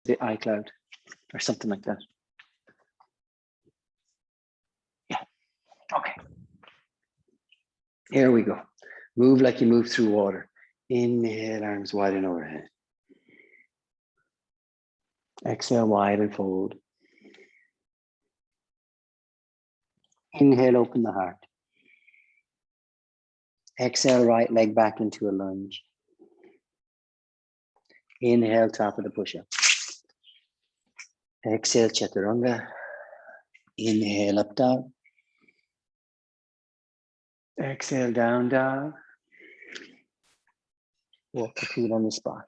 the iCloud or something like that. Yeah, okay. Here we go. Move like you move through water. Inhale, arms wide and overhead. Exhale, wide and fold. Inhale, open the heart. Exhale, right leg back into a lunge. Inhale, top of the push-up. Exhale, chaturanga. Inhale, up dog. Exhale, down dog. Walk the feet on the spot.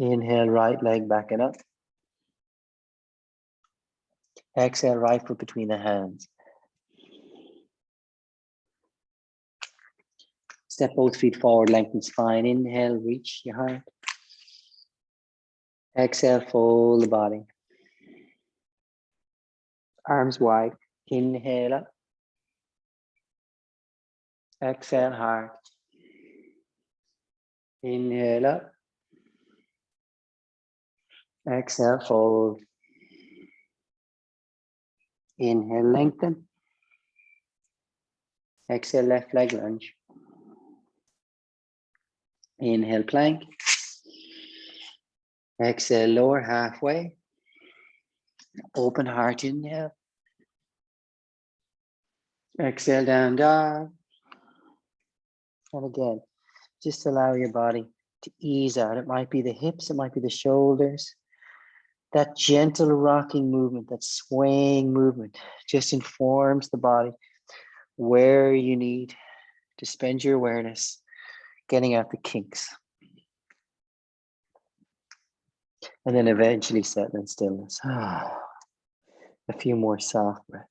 Inhale, right leg back and up. Exhale, right foot between the hands. Step both feet forward, lengthen spine. Inhale, reach your heart. Exhale, fold the body. Arms wide. Inhale up. Exhale, heart. Inhale up. Exhale, fold. Inhale, lengthen. Exhale, left leg lunge. Inhale, plank. Exhale, lower halfway. Open heart, inhale. Exhale, down dog. And again, just allow your body to ease out. It might be the hips, it might be the shoulders. That gentle rocking movement, that swaying movement just informs the body where you need to spend your awareness getting out the kinks. And then eventually settle in stillness. A few more soft breaths.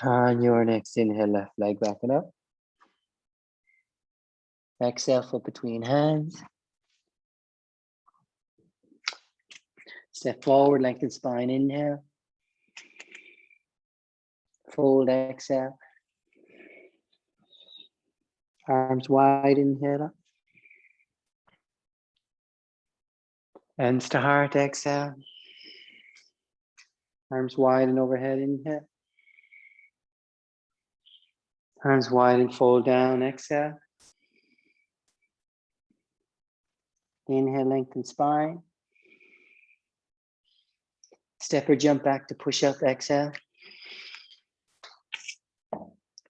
On your next inhale, left leg back and up. Exhale, foot between hands. Step forward, lengthen spine, inhale. Fold, exhale. Arms wide, inhale up. Hands to heart, exhale. Arms wide and overhead, inhale. Arms wide and fold down, exhale. Inhale, lengthen spine. Step or jump back to push up, exhale.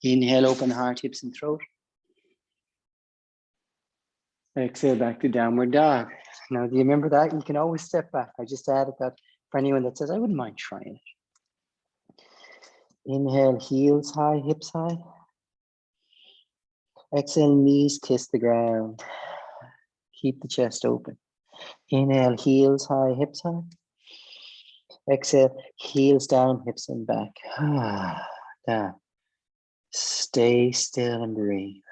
Inhale, open heart, hips and throat. Exhale, back to downward dog. Now, do you remember that? You can always step back. I just added that for anyone that says, I wouldn't mind trying it. Inhale, heels high, hips high. Exhale, knees kiss the ground. Keep the chest open. Inhale, heels high, hips high. Exhale, heels down, hips and back. Down. Stay still and breathe.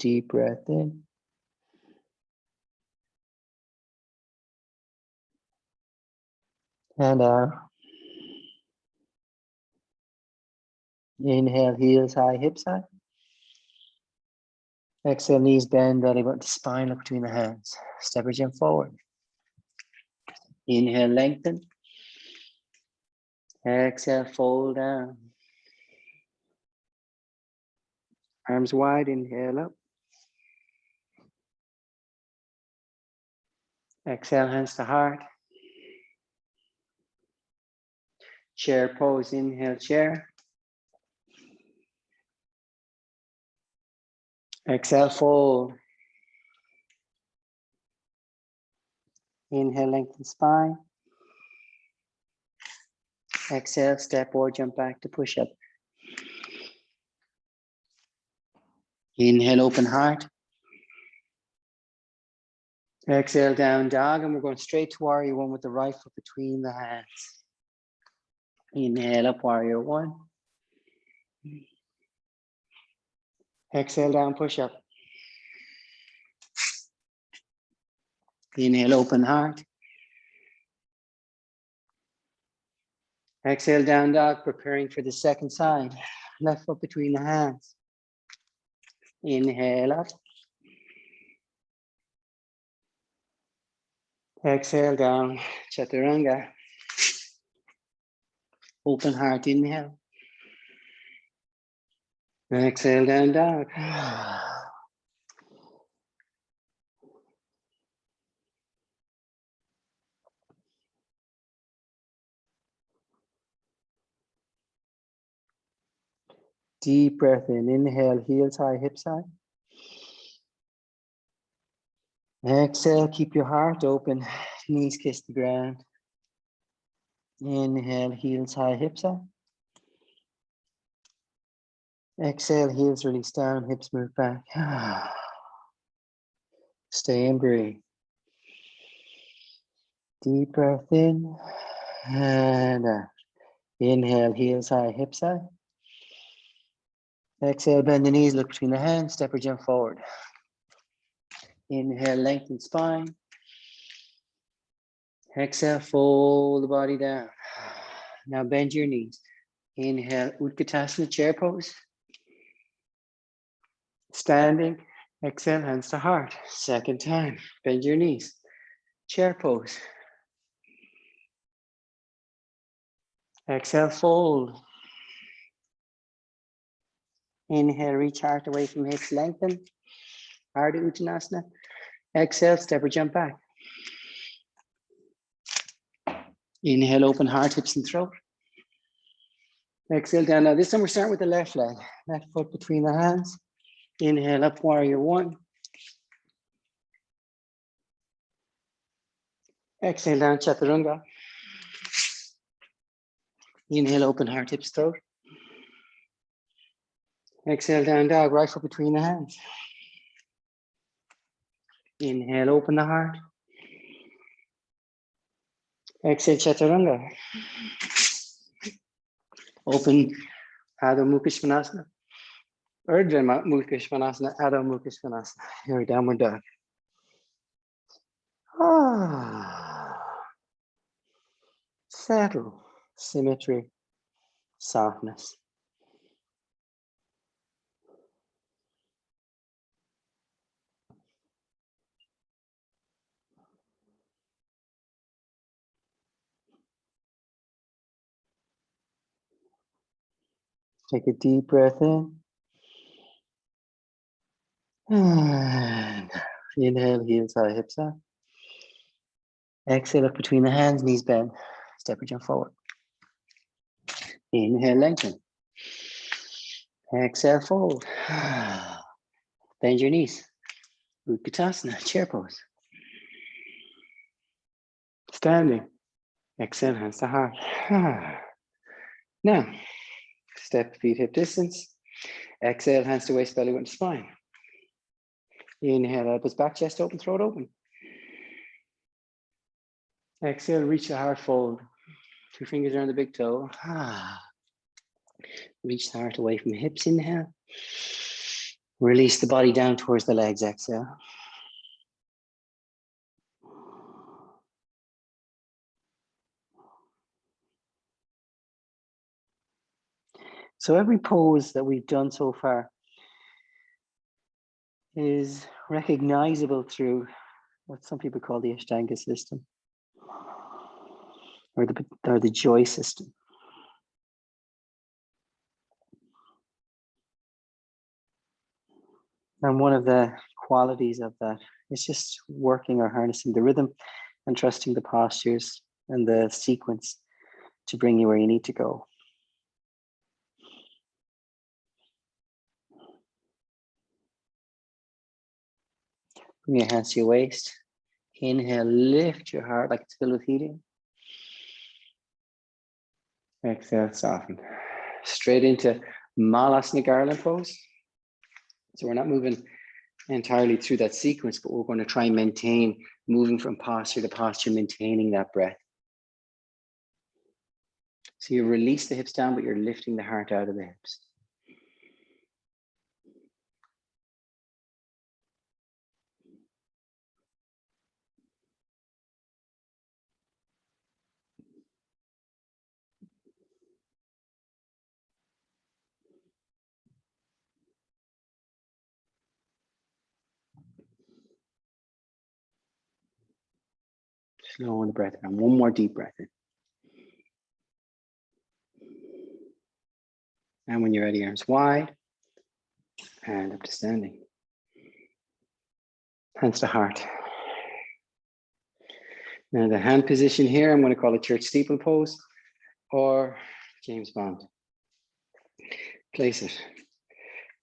Deep breath in. And out. Inhale, heels high, hips high. Exhale, knees bend, belly button to spine, look between the hands. Step or jump forward. Inhale, lengthen. Exhale, fold down. Arms wide, inhale up. Exhale, hands to heart. Chair pose, inhale, chair. Exhale, fold. Inhale, lengthen spine. Exhale, step or jump back to push up. Inhale, open heart. Exhale, down dog, and we're going straight to warrior one with the right foot between the hands. Inhale up, warrior one. Exhale down, push up. Inhale, open heart. Exhale, down dog, preparing for the second side. Left foot between the hands. Inhale up. Exhale down, chaturanga. Open heart, inhale. Exhale, down dog. Deep breath in. Inhale, heels high, hips high. Exhale, keep your heart open. Knees kiss the ground. Inhale, heels high, hips high. Exhale, heels release down, hips move back. Stay and breathe. Deep breath in and out. Inhale, heels high, hips high. Exhale, bend the knees, look between the hands, step or jump forward. Inhale, lengthen spine. Exhale, fold the body down. Now bend your knees. Inhale, Utkatasana, chair pose. Standing. Exhale, hands to heart. Second time, bend your knees. Chair pose. Exhale, fold. Inhale, reach heart away from hips, lengthen. Ardha Uttanasana. Exhale, step or jump back. Inhale, open heart, hips and throat. Exhale down. Now this time we're starting with the left leg. Left foot between the hands. Inhale, up, warrior one. Exhale down, chaturanga. Inhale, open heart, hips, throat. Exhale down, dog, right foot between the hands. Inhale, open the heart. Exhale, chaturanga. Open Adho Mukha Svanasana. Urdhva Mukha Svanasana, Adho Mukha Svanasana. Here, downward dog. Settle, symmetry, softness. Take a deep breath in. And inhale, heels high, hips high. Exhale, up between the hands, knees bend. Step or jump forward. Inhale, lengthen. Exhale, fold. Bend your knees. Utkatasana, chair pose. Standing. Exhale, hands to heart. Now, step feet hip distance. Exhale, hands to waist, belly went to spine. Inhale, elbows back, chest open, throat open. Exhale, reach the heart, fold. 2 fingers around the big toe. Reach the heart away from the hips, inhale. Release the body down towards the legs, exhale. So every pose that we've done so far is recognizable through what some people call the Ashtanga system or the joy system. And one of the qualities of that is just working or harnessing the rhythm and trusting the postures and the sequence to bring you where you need to go. Bring your hands to your waist. Inhale, lift your heart like it's filled with helium. Exhale, soften. Straight into Malasana Garland pose. So we're not moving entirely through that sequence, but we're going to try and maintain moving from posture to posture, maintaining that breath. So you release the hips down, but you're lifting the heart out of the hips. Slow the breath down. One more deep breath in. And when you're ready, arms wide and up to standing. Hands to heart. Now the hand position here, I'm going to call it church steeple pose or James Bond. Place it.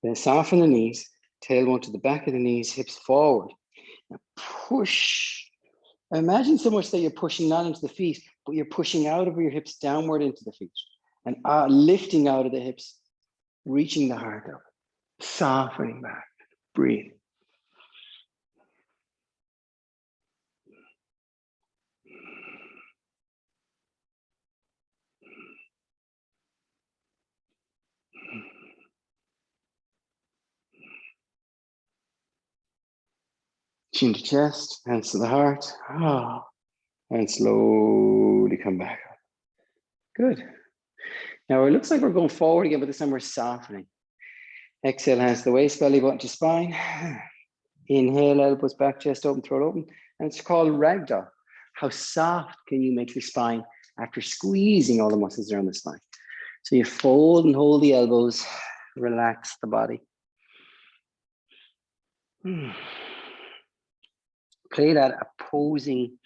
Then soften the knees, tailbone to the back of the knees, hips forward. Now push. Imagine so much that you're pushing not into the feet, but you're pushing out of your hips downward into the feet and lifting out of the hips, reaching the heart up, softening back. Breathe. Chin to chest, hands to the heart. And slowly come back up. Good. Now it looks like we're going forward again, but this time we're softening. Exhale, hands to the waist, belly button to spine. Inhale, elbows back, chest open, throat open. And it's called ragdoll. How soft can you make your spine after squeezing all the muscles around the spine? So you fold and hold the elbows, relax the body. Play that opposing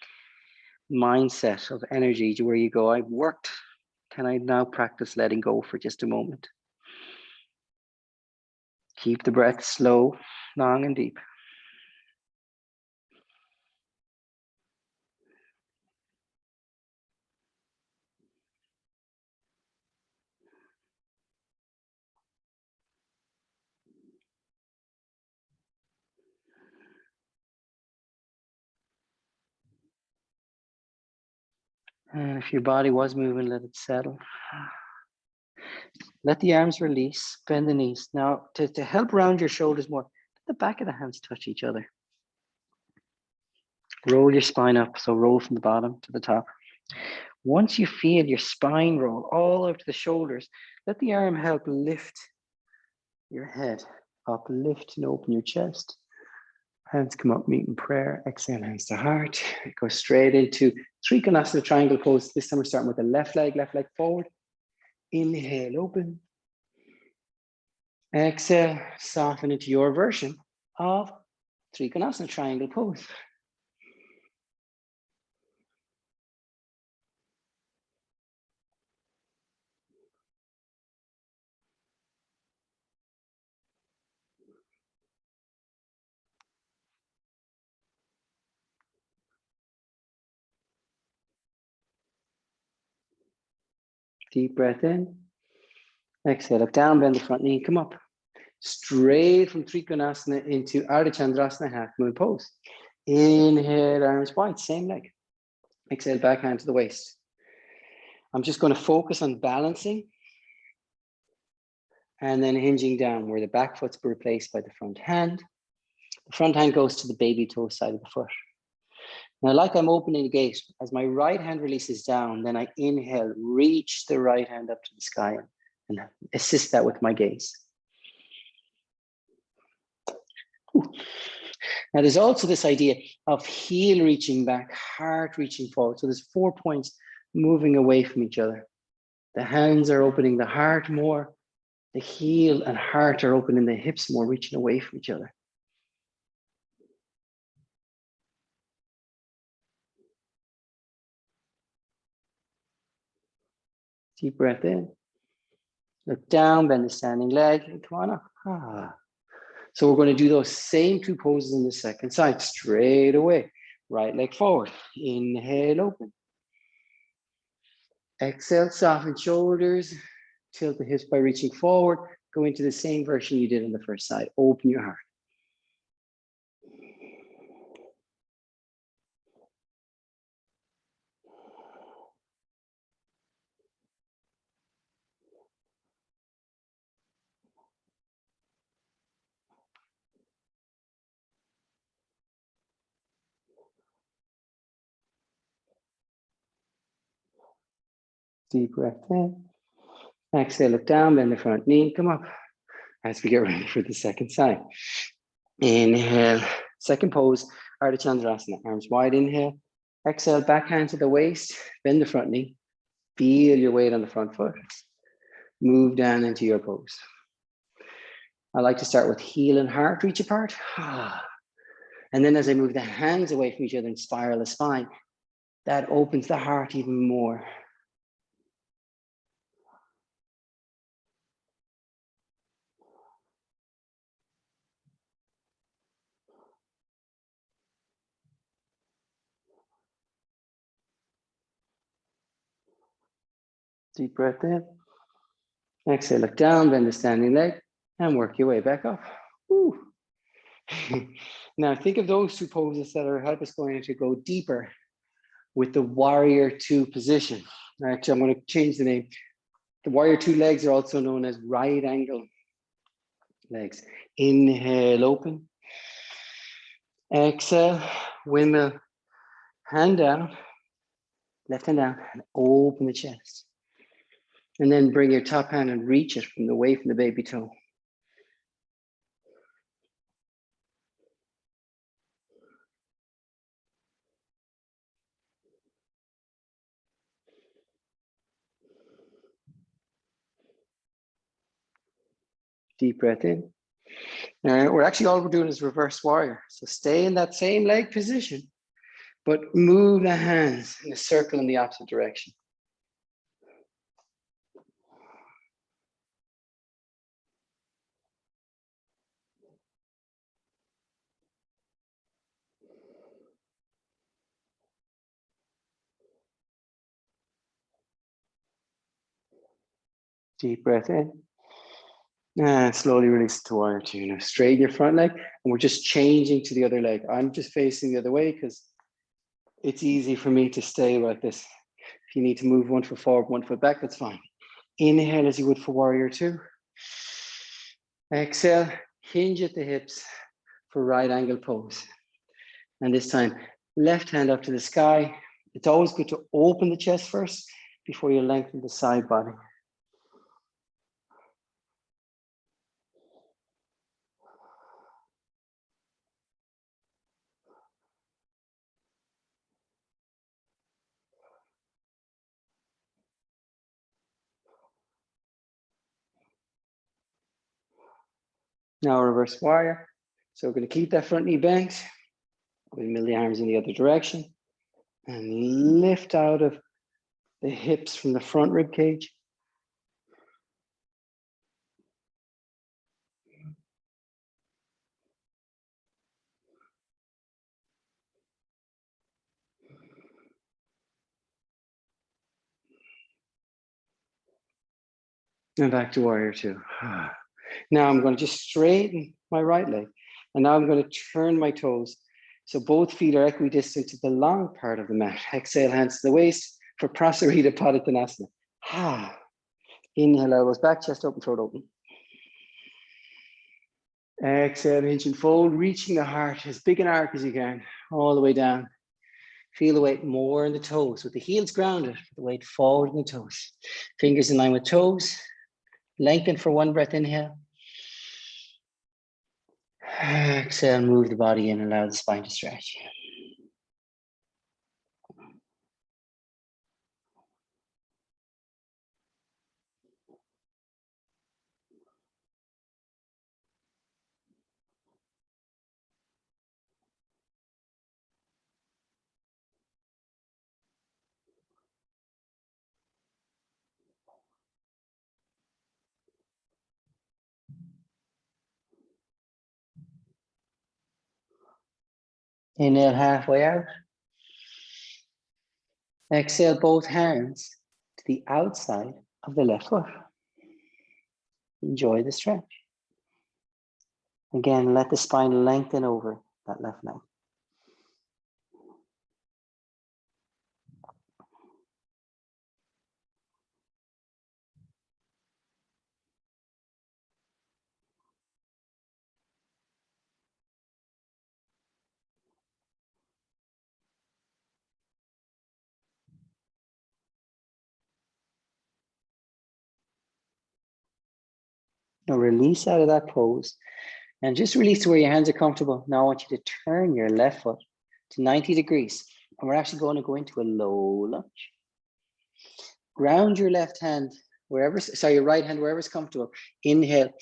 mindset of energy to where you go, I've worked. Can I now practice letting go for just a moment? Keep the breath slow, long and deep. And if your body was moving, let it settle. Let the arms release, bend the knees. Now, to help round your shoulders more, let the back of the hands touch each other. Roll your spine up, so roll from the bottom to the top. Once you feel your spine roll all out to the shoulders, let the arm help lift your head up, lift and open your chest. Hands come up, meet in prayer. Exhale, hands to heart. Go straight into Trikonasana triangle pose. This time we're starting with the left leg forward. Inhale, open. Exhale, soften into your version of Trikonasana triangle pose. Deep breath in. Exhale, up, down, bend the front knee, come up. Straight from Trikonasana into Ardha Chandrasana, half moon pose. Inhale, arms wide, same leg. Exhale, back hand to the waist. I'm just going to focus on balancing and then hinging down where the back foot's replaced by the front hand. The front hand goes to the baby toe side of the foot. Now, like I'm opening the gate, as my right hand releases down, then I inhale, reach the right hand up to the sky and assist that with my gaze. Now, there's also this idea of heel reaching back, heart reaching forward. So there's 4 points moving away from each other. The hands are opening the heart more. The heel and heart are opening the hips more, reaching away from each other. Deep breath in. Look down, bend the standing leg. Come on up. So we're going to do those same 2 poses on the second side, straight away. Right leg forward. Inhale, open. Exhale, soften shoulders. Tilt the hips by reaching forward. Go into the same version you did on the first side. Open your heart. Deep breath in. Exhale, look down, bend the front knee, come up as we get ready for the second side. Inhale, second pose, Ardha Chandrasana, arms wide, inhale. Exhale, back hand to the waist, bend the front knee, feel your weight on the front foot. Move down into your pose. I like to start with heel and heart reach apart. And then as I move the hands away from each other and spiral the spine, that opens the heart even more. Deep breath in. Exhale, look down, bend the standing leg, and work your way back up. Woo. Now think of those two poses that are help us going to go deeper with the warrior two position. Actually, I'm going to change the name. The warrior two legs are also known as right angle legs. Inhale, open. Exhale, windmill, hand down, left hand down, and open the chest. And then bring your top hand and reach it from away from the baby toe. Deep breath in. Now, all we're doing is reverse warrior. So stay in that same leg position, but move the hands in a circle in the opposite direction. Deep breath in. And slowly release to warrior two. Now straighten your front leg, and we're just changing to the other leg. I'm just facing the other way because it's easy for me to stay like this. If you need to move 1 foot forward, 1 foot back, that's fine. Inhale as you would for warrior two. Exhale, hinge at the hips for right angle pose. And this time, left hand up to the sky. It's always good to open the chest first before you lengthen the side body. Now reverse warrior. So we're going to keep that front knee bent. We mill the arms in the other direction and lift out of the hips from the front rib cage. And back to warrior two. Now I'm going to just straighten my right leg. And now I'm going to turn my toes. So both feet are equidistant to the long part of the mat. Exhale, hands to the waist for Prasarita Padottanasana. Inhale, elbows back, chest open, throat open. Exhale, hinge and fold, reaching the heart as big an arc as you can, all the way down. Feel the weight more in the toes with the heels grounded, the weight forward in the toes. Fingers in line with toes. Lengthen for one breath, inhale. Exhale, move the body in, allow the spine to stretch. Inhale halfway out. Exhale, both hands to the outside of the left foot. Enjoy the stretch. Again, let the spine lengthen over that left leg. Now release out of that pose and just release to where your hands are comfortable. Now I want you to turn your left foot to 90 degrees. And we're actually going to go into a low lunge. Ground your left hand wherever, sorry, your right hand wherever's comfortable. Inhale.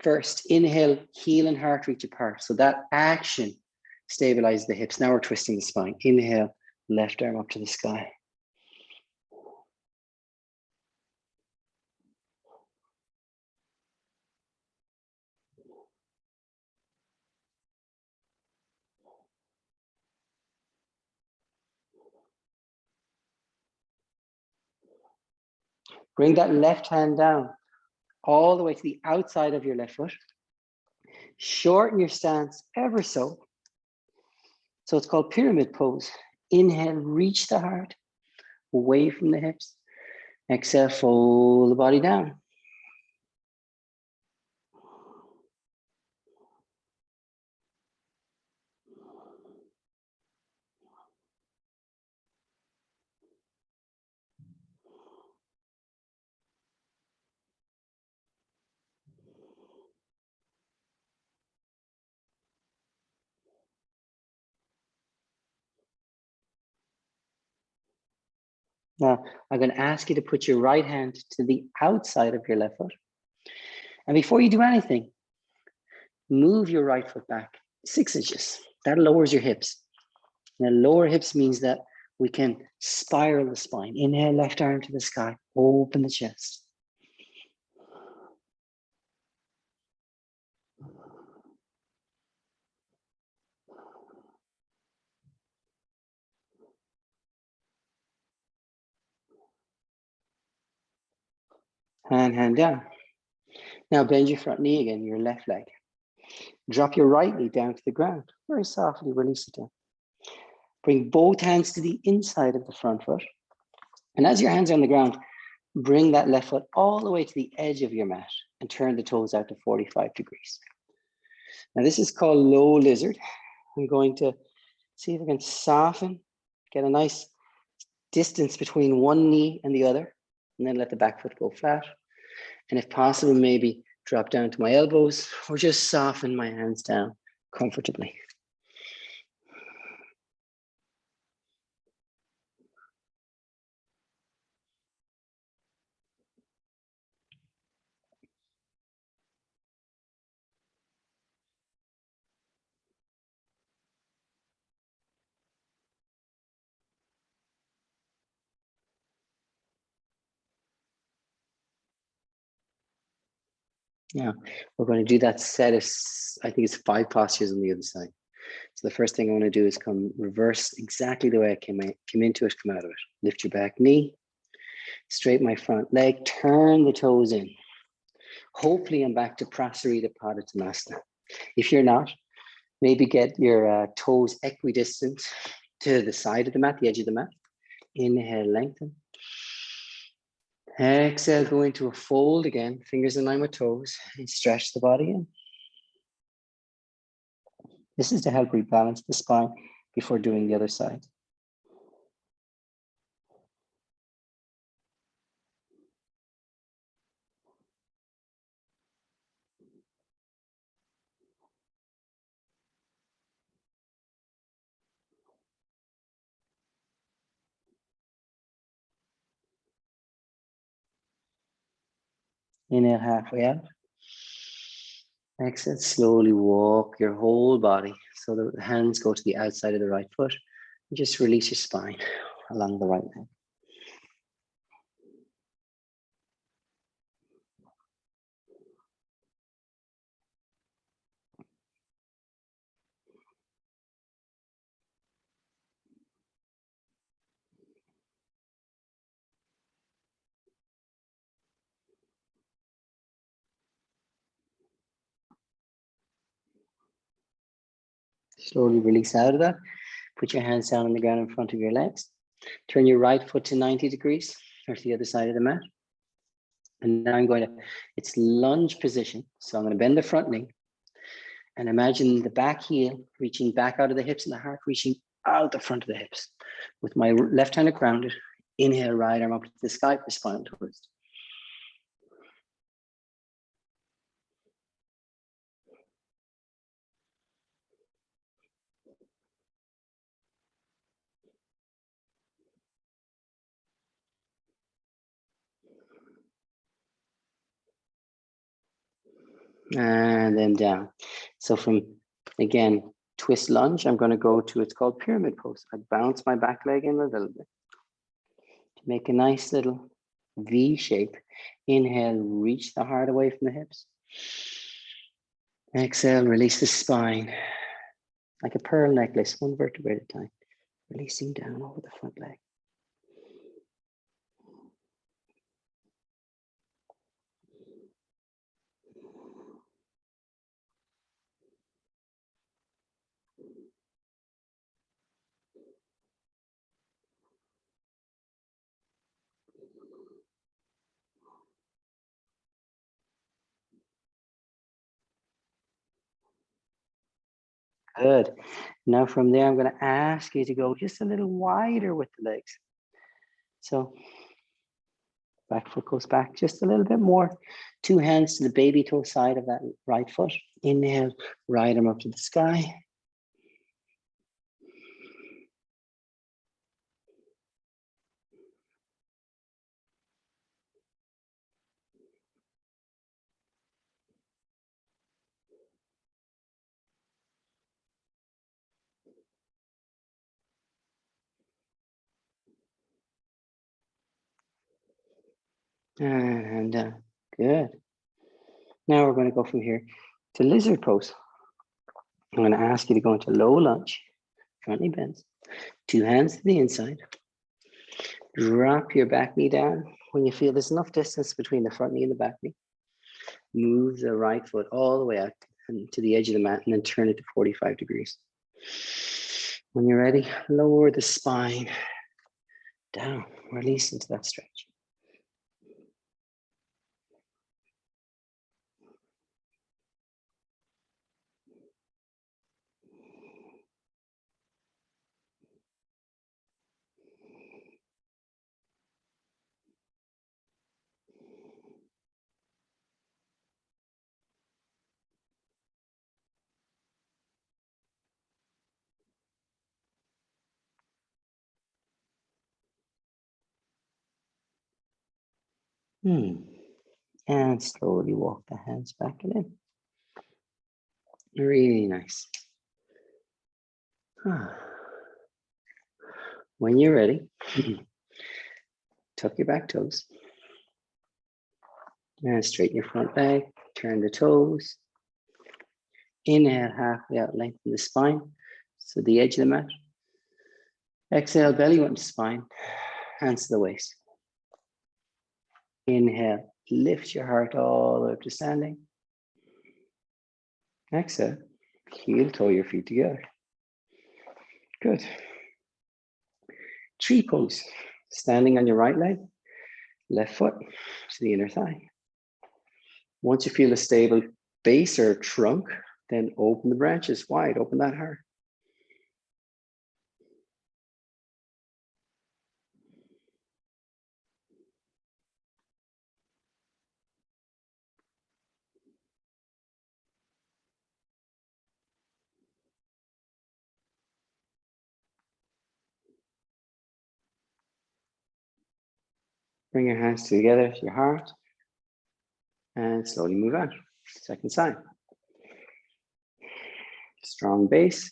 First, inhale, heel and heart reach apart. So that action stabilizes the hips. Now we're twisting the spine. Inhale, left arm up to the sky. Bring that left hand down all the way to the outside of your left foot. Shorten your stance ever so. So it's called pyramid pose. Inhale, reach the heart away from the hips. Exhale, fold the body down. Now, I'm going to ask you to put your right hand to the outside of your left foot. And before you do anything, move your right foot back 6 inches. That lowers your hips. Now, lower hips means that we can spiral the spine. Inhale, left arm to the sky. Open the chest. Hand down. Now bend your front knee again, your left leg. Drop your right knee down to the ground. Very softly release it down. Bring both hands to the inside of the front foot. And as your hands are on the ground, bring that left foot all the way to the edge of your mat and turn the toes out to 45 degrees. Now this is called low lizard. I'm going to see if I can soften, get a nice distance between one knee and the other, and then let the back foot go flat. And if possible, maybe drop down to my elbows or just soften my hands down comfortably. Now, we're going to do that set of, I think it's 5 postures on the other side. So the first thing I want to do is come reverse exactly the way I came into it, come out of it. Lift your back knee, straighten my front leg, turn the toes in. Hopefully I'm back to Prasarita Padottanasana. If you're not, maybe get your toes equidistant to the side of the mat, the edge of the mat. Inhale, lengthen. Exhale, go into a fold again, fingers in line with toes, and stretch the body in. This is to help rebalance the spine before doing the other side. Inhale, halfway out. Exhale, slowly walk your whole body. So the hands go to the outside of the right foot. And just release your spine along the right leg. Slowly release out of that. Put your hands down on the ground in front of your legs. Turn your right foot to 90 degrees or to the other side of the mat. And now I'm going to, it's lunge position. So I'm going to bend the front knee and imagine the back heel reaching back out of the hips and the heart reaching out the front of the hips. With my left hand grounded, inhale, right arm up to the sky for spinal twist. and then down. So from, again, twist lunge, I'm going to go to, it's called pyramid pose. I bounce my back leg in a little bit to make a nice little V shape. Inhale, reach the heart away from the hips. Exhale, release the spine. Like a pearl necklace, one vertebrae at a time. Releasing down over the front leg. Good. Now from there, I'm going to ask you to go just a little wider with the legs. So back foot goes back just a little bit more. 2 hands to the baby toe side of that right foot. Inhale, right arm up to the sky. And good. Now we're going to go from here to lizard pose. I'm going to ask you to go into low lunge, front knee bends. 2 hands to the inside. Drop your back knee down. When you feel there's enough distance between the front knee and the back knee, move the right foot all the way out to the edge of the mat and then turn it to 45 degrees. When you're ready, lower the spine down, release into that stretch. And slowly walk the hands back and in. Really nice. When you're ready, tuck your back toes. And straighten your front leg, turn the toes. Inhale, halfway out, lengthen the spine. So the edge of the mat. Exhale, belly button to spine, hands to the waist. Inhale, lift your heart all the way up to standing. Exhale, heel toe your feet together. Good. Tree pose, standing on your right leg, left foot to the inner thigh. Once you feel a stable base or trunk, then open the branches wide, open that heart. Bring your hands together to your heart and slowly move out. Second side. Strong base,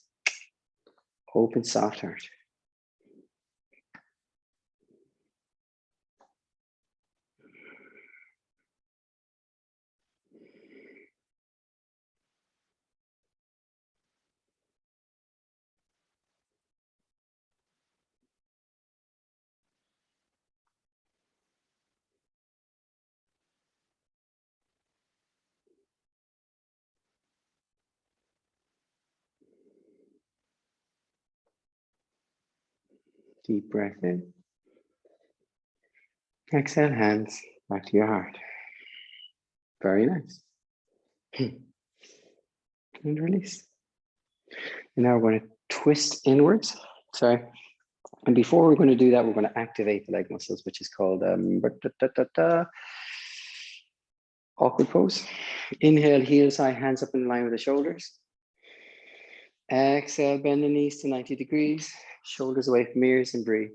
open soft heart. Deep breath in. Exhale, hands back to your heart. Very nice. And release. And now we're going to twist inwards. Sorry. And before we're going to do that, we're going to activate the leg muscles, which is called awkward pose. Inhale, heels high, hands up in line with the shoulders. Exhale, bend the knees to 90 degrees, shoulders away from ears, and breathe.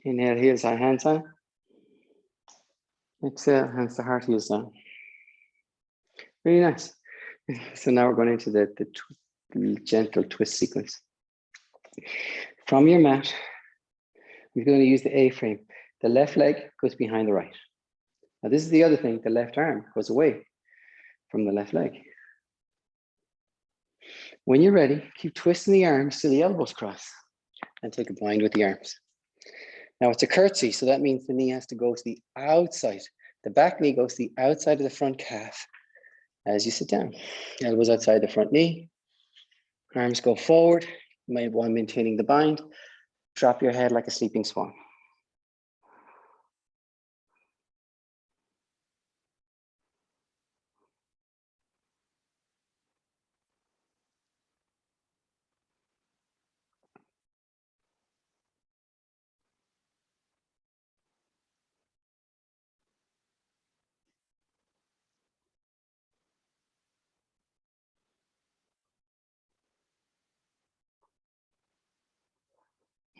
Inhale, heels high, hands high. Exhale, hands to heart, heels down. Really nice. So now we're going into the gentle twist sequence. From your mat, we're going to use the A-frame. The left leg goes behind the right. Now this is the other thing, the left arm goes away from the left leg. When you're ready, keep twisting the arms till the elbows cross and take a bind with the arms. Now it's a curtsy, so that means the knee has to go to the outside. The back knee goes to the outside of the front calf as you sit down. Elbows outside the front knee. Arms go forward, while maintaining the bind. Drop your head like a sleeping swan.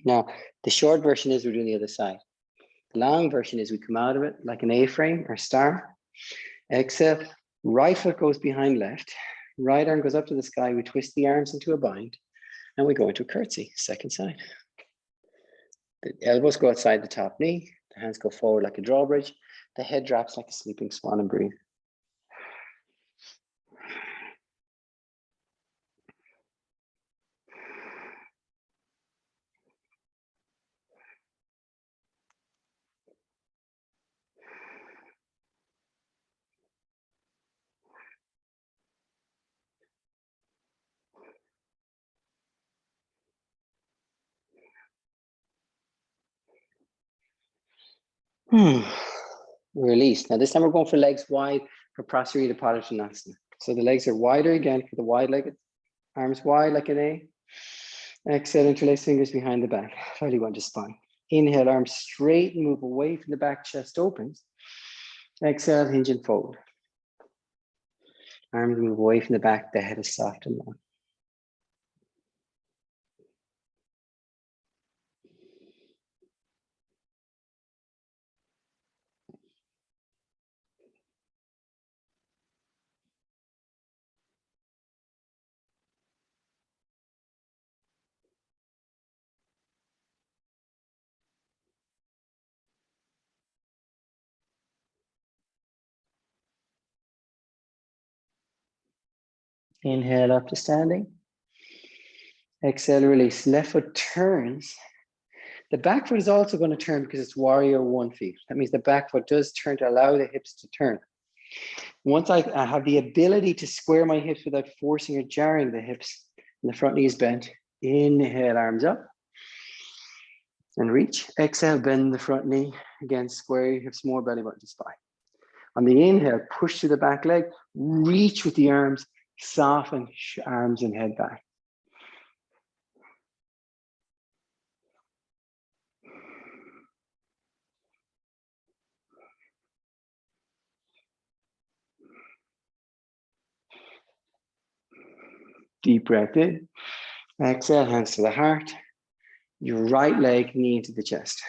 Now, the short version is we're doing the other side. The long version is we come out of it like an A-frame or star. Exhale, right foot goes behind left. Right arm goes up to the sky. We twist the arms into a bind and we go into a curtsy, second side. The elbows go outside the top knee. The hands go forward like a drawbridge. The head drops like a sleeping swan and breathe. Release. Now this time we're going for legs wide for Prasarita Padottanasana. So the legs are wider again for the wide-legged. Arms wide like an A. Exhale, interlace fingers behind the back. Fairly one to spine. Inhale, arms straight and move away from the back, chest opens. Exhale, hinge and fold. Arms move away from the back, the head is soft and long. Inhale up to standing. Exhale, release. Left foot turns. The back foot is also going to turn because it's warrior one feet. That means the back foot does turn to allow the hips to turn. Once I have the ability to square my hips without forcing or jarring the hips, and the front knee is bent, inhale, arms up and reach. Exhale, bend the front knee. Again, square your hips more, belly button to spine. On the inhale, push to the back leg, reach with the arms, soften arms and head back. Deep breath in. Exhale, hands to the heart. Your right leg, knee into the chest.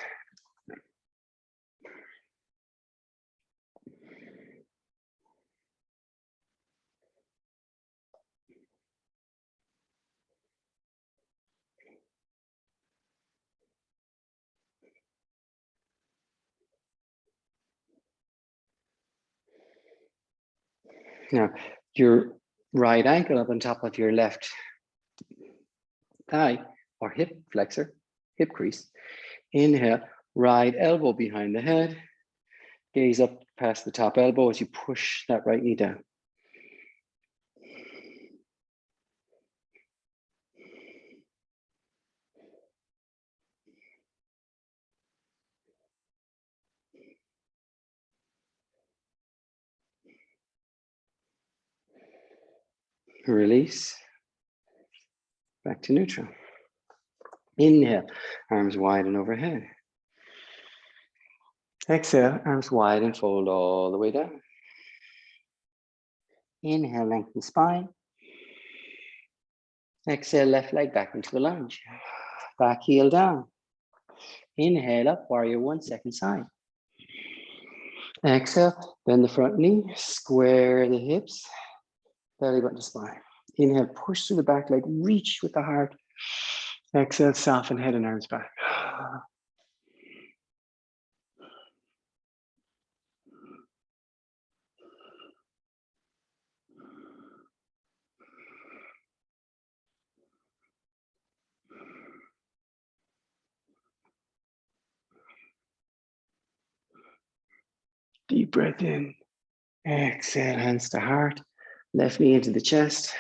Now, your right ankle up on top of your left thigh or hip flexor, hip crease. Inhale, right elbow behind the head. Gaze up past the top elbow as you push that right knee down. Release. Back to neutral. Inhale, arms wide and overhead. Exhale, arms wide and fold all the way down. Inhale, lengthen spine. Exhale, left leg back into a lunge. Back heel down. Inhale up, warrior one, second side. Exhale, bend the front knee, square the hips, belly button to spine. Inhale, push through the back leg, reach with the heart. Exhale, soften head and arms back. Deep breath in. Exhale, hands to heart. Left knee into the chest.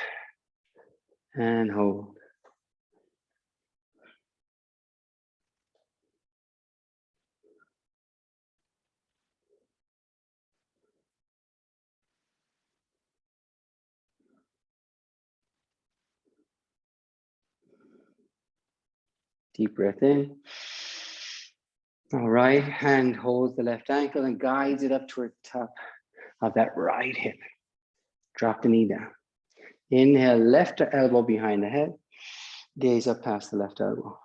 And hold. Deep breath in. All right, hand holds the left ankle and guides it up toward the top of that right hip. Drop the knee down. Inhale, left elbow behind the head. Gaze up past the left elbow.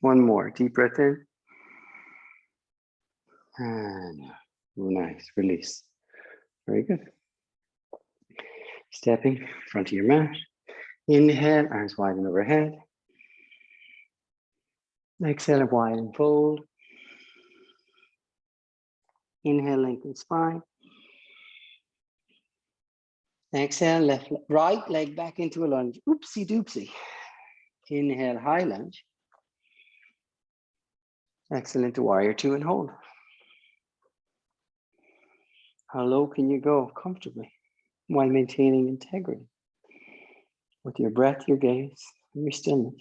One more, deep breath in. And nice, release. Very good. Stepping front of your mat. Inhale, arms wide and overhead. Exhale, wide and fold. Inhale, lengthen spine. Exhale, right leg back into a lunge. Oopsie doopsie. Inhale, high lunge. Exhale into warrior two and hold. How low can you go comfortably while maintaining integrity with your breath, your gaze, and your stillness?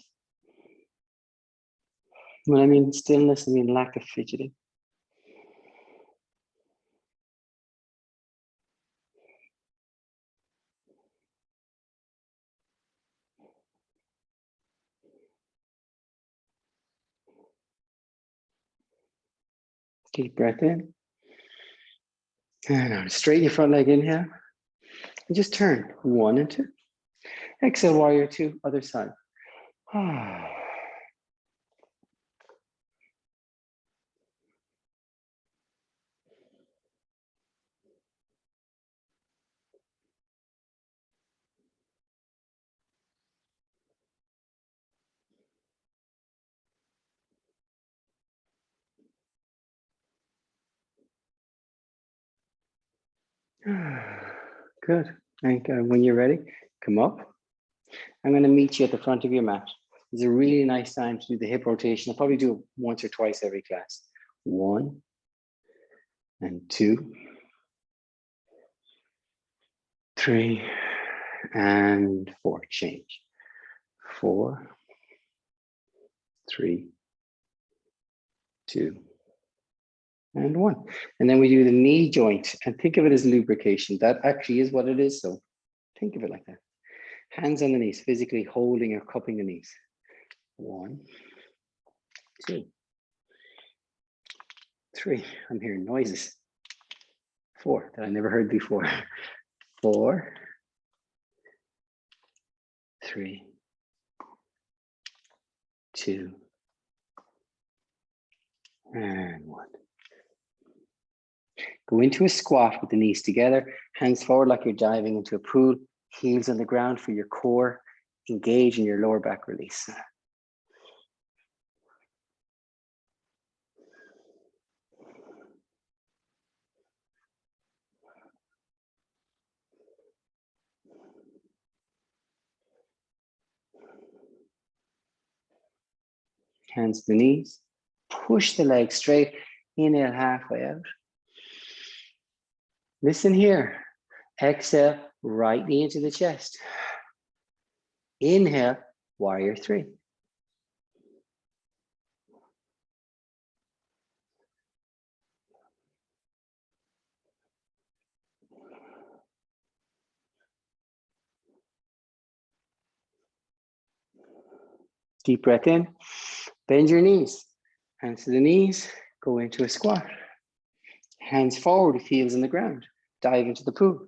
When I mean stillness, I mean lack of fidgeting. Deep breath in. And now straighten your front leg, inhale. And just turn 1 and 2. Exhale, warrior two, other side. Good. And when you're ready, come up. I'm going to meet you at the front of your mat. It's a really nice time to do the hip rotation. I'll probably do it once or twice every class. 1 and 2, 3 and 4. Change. 4, 3, 2, and 1. And then we do the knee joint and think of it as lubrication. That actually is what it is. So think of it like that. Hands on the knees, physically holding or cupping the knees. 1, 2, 3. I'm hearing noises. 4 that I never heard before. 4, 3, 2, and 1. Go into a squat with the knees together, hands forward like you're diving into a pool, heels on the ground for your core, engage in your lower back release. Hands to the knees, push the legs straight, inhale halfway out. Listen here, exhale, right knee into the chest. Inhale, warrior three. Deep breath in. Bend your knees. Hands to the knees. Go into a squat. Hands forward, heels in the ground. Dive into the pool.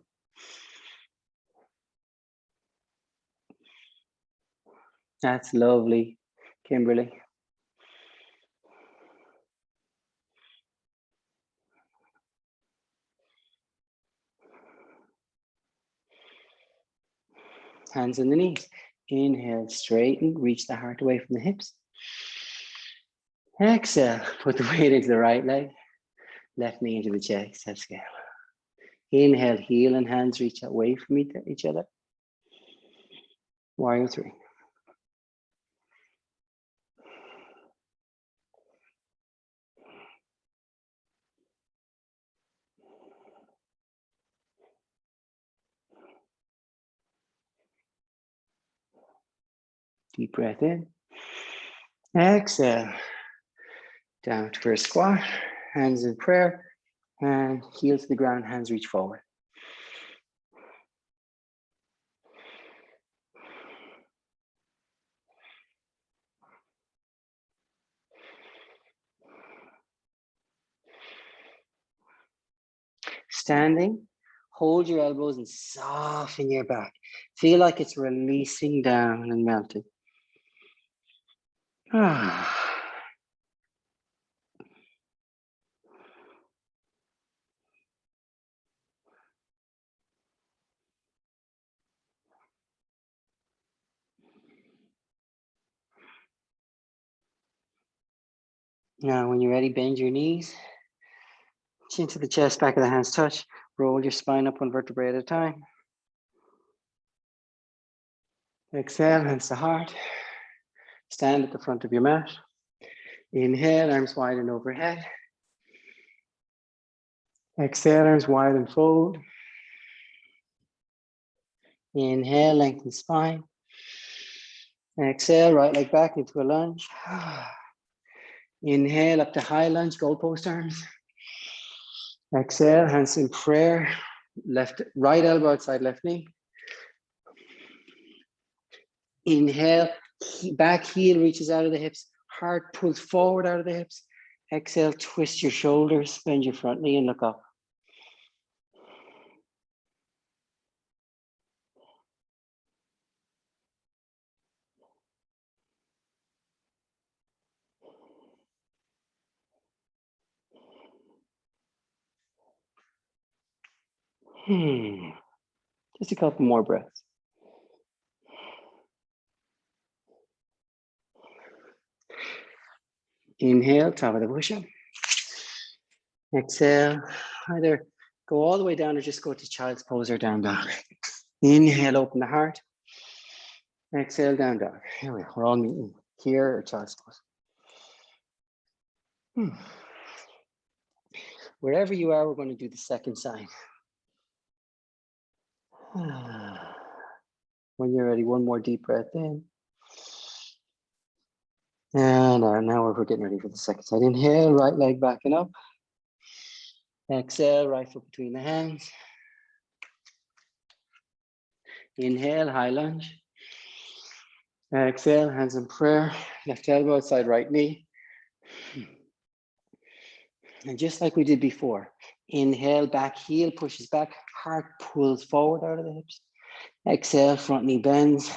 That's lovely, Kimberly. Hands in the knees. Inhale, straighten, reach the heart away from the hips. Exhale, put the weight into the right leg. Left knee into the chest, exhale. Inhale, heel and hands reach away from each other. Warrior 3. Deep breath in. Exhale. Down to a squat. Hands in prayer. And heel to the ground, hands reach forward. Standing, hold your elbows and soften your back. Feel like it's releasing down and melting. Now, when you're ready, bend your knees. Chin to the chest, back of the hands touch. Roll your spine up one vertebrae at a time. Exhale, hands to heart. Stand at the front of your mat. Inhale, arms wide and overhead. Exhale, arms wide and fold. Inhale, lengthen spine. Exhale, right leg back into a lunge. Inhale, up to high lunge, goalpost arms. Exhale, hands in prayer. Right elbow outside left knee. Inhale, back heel reaches out of the hips. Heart pulls forward out of the hips. Exhale, twist your shoulders, bend your front knee and look up. Just a couple more breaths. Inhale, top of the push-up. Exhale, either go all the way down or just go to child's pose or down dog. Inhale, open the heart. Exhale, down dog. Here we are. We're all meeting here or child's pose. Wherever you are, we're going to do the second side. When you're ready, one more deep breath in. And now we're getting ready for the second side. Inhale, right leg backing up. Exhale, right foot between the hands. Inhale, high lunge. Exhale, hands in prayer. Left elbow outside right knee. And just like we did before, inhale, back heel pushes back, heart pulls forward out of the hips. Exhale, front knee bends.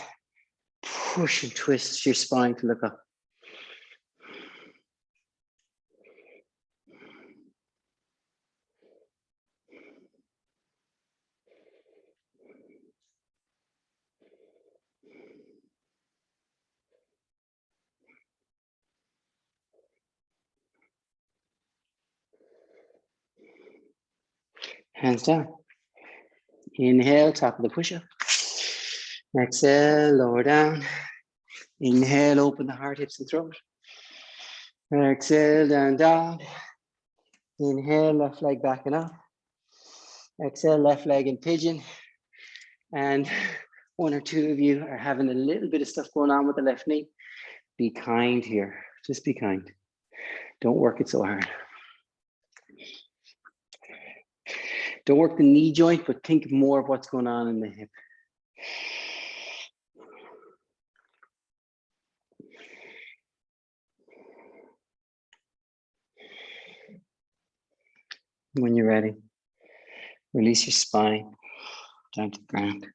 Push and twist your spine to look up. Hands down. Inhale, top of the push-up. Exhale, lower down. Inhale, open the heart, hips and throat. Exhale, down dog. Inhale, left leg backing up. Exhale, left leg in pigeon. And one or two of you are having a little bit of stuff going on with the left knee. Be kind here. Just be kind. Don't work it so hard. Don't work the knee joint, but think more of what's going on in the hip. When you're ready, release your spine down to the ground.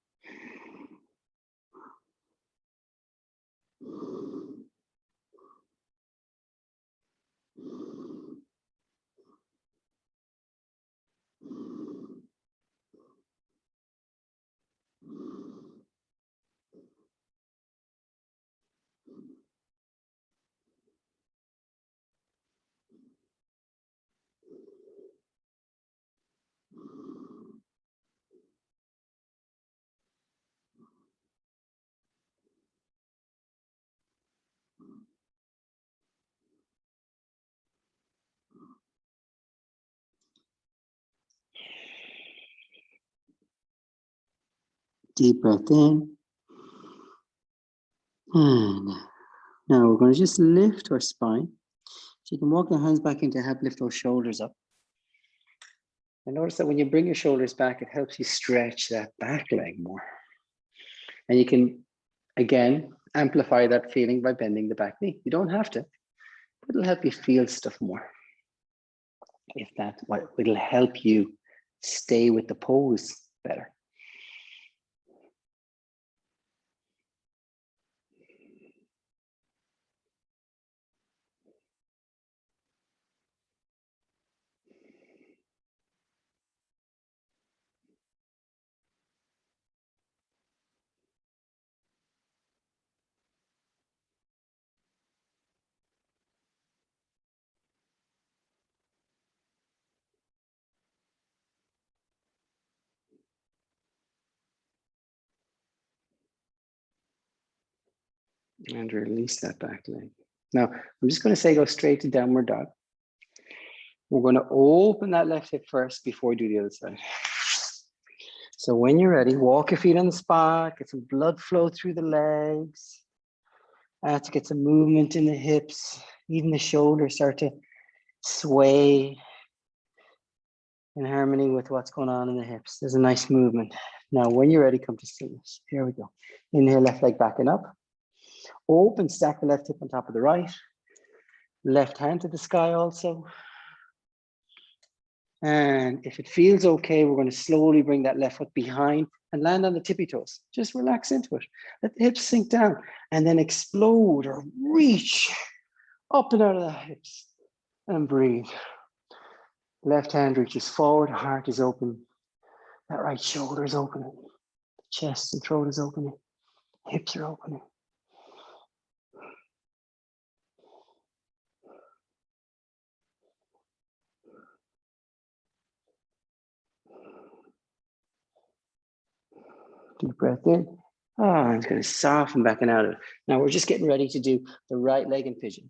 Deep breath in. And now we're going to just lift our spine. So you can walk your hands back in to help lift those shoulders up. And notice that when you bring your shoulders back, it helps you stretch that back leg more. And you can, again, amplify that feeling by bending the back knee. You don't have to, but it'll help you feel stuff more. If that's what it'll help you stay with the pose better. And release that back leg. Now, I'm just going to say go straight to downward dog. We're going to open that left hip first before we do the other side. So when you're ready, walk your feet on the spot, get some blood flow through the legs. To get some movement in the hips, even the shoulders start to sway in harmony with what's going on in the hips. There's a nice movement. Now, when you're ready, come to stillness. Here we go. Inhale, left leg back and up. Open, stack the left hip on top of the right. Left hand to the sky also. And if it feels okay, we're going to slowly bring that left foot behind and land on the tippy toes. Just relax into it. Let the hips sink down and then explode or reach up and out of the hips and breathe. Left hand reaches forward, heart is open. That right shoulder is opening. The chest and throat is opening. Hips are opening. Deep breath in. I'm just going to soften back and out of it. Now we're just getting ready to do the right leg in pigeon.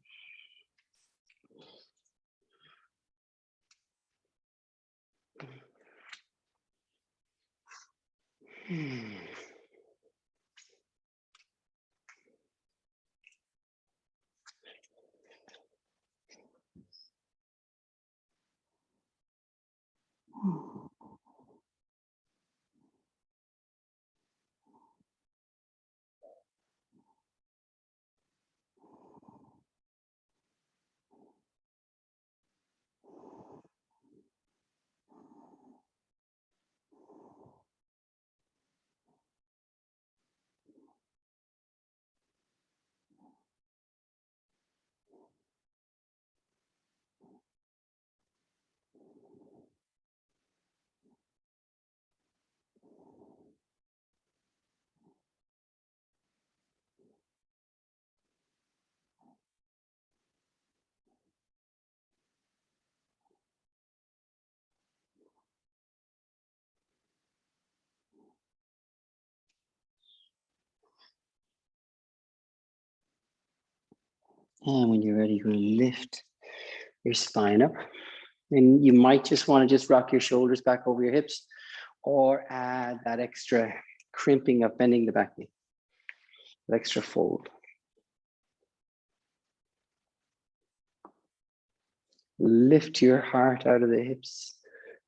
And when you're ready, you're going to lift your spine up. And you might just want to just rock your shoulders back over your hips or add that extra crimping of bending the back knee, that extra fold. Lift your heart out of the hips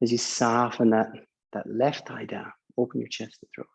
as you soften that left thigh down. Open your chest and throat.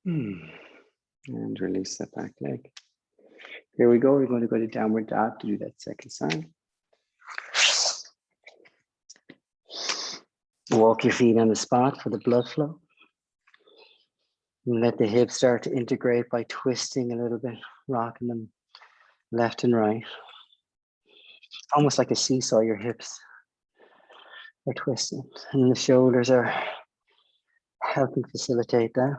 And release that back leg. Here we go. We're going to go to downward dog to do that second side. Walk your feet on the spot for the blood flow. And let the hips start to integrate by twisting a little bit, rocking them left and right. Almost like a seesaw, your hips are twisting. And the shoulders are helping facilitate that.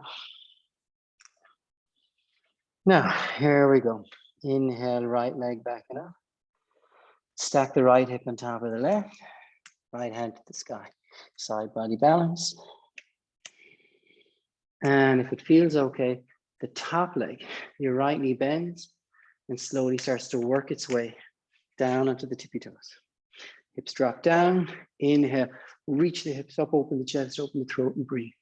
Now, here we go. Inhale, right leg back and up. Stack the right hip on top of the left. Right hand to the sky. Side body balance. And if it feels okay, the top leg, your right knee bends and slowly starts to work its way down onto the tippy toes. Hips drop down. Inhale, reach the hips up, open the chest, open the throat, and breathe.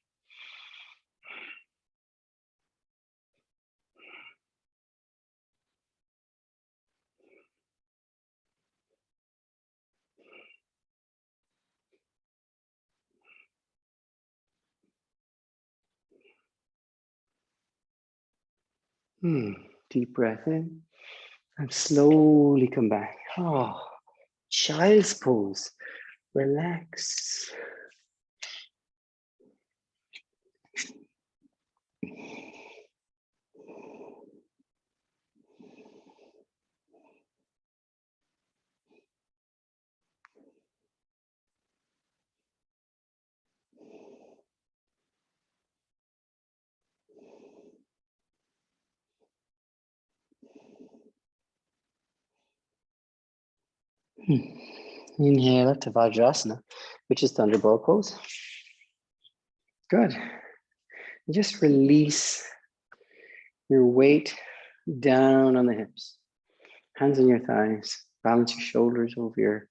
Deep breath in and slowly come back. Oh, child's pose. Relax. Inhale to Vajrasana, which is Thunderbolt pose. Good. Just release your weight down on the hips. Hands on your thighs. Balance your shoulders over your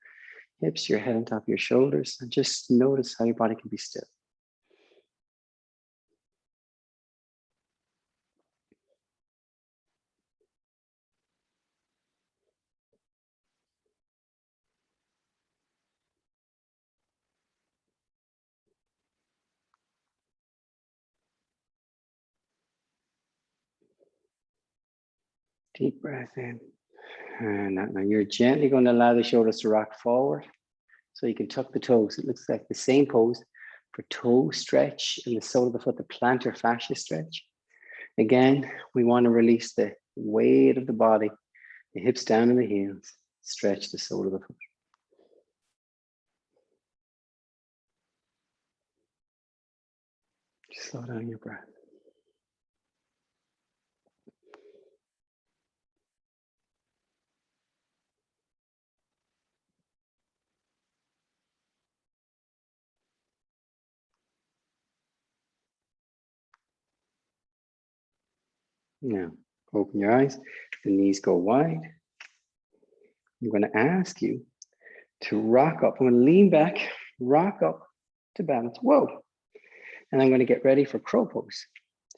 hips, your head on top of your shoulders, and just notice how your body can be still. Deep breath in. And now you're gently going to allow the shoulders to rock forward so you can tuck the toes. It looks like the same pose for toe stretch and the sole of the foot, the plantar fascia stretch. Again, we want to release the weight of the body, the hips down and the heels, stretch the sole of the foot. Slow down your breath. Now, open your eyes, the knees go wide. I'm going to ask you to rock up. I'm going to lean back, rock up to balance. Whoa. And I'm going to get ready for crow pose.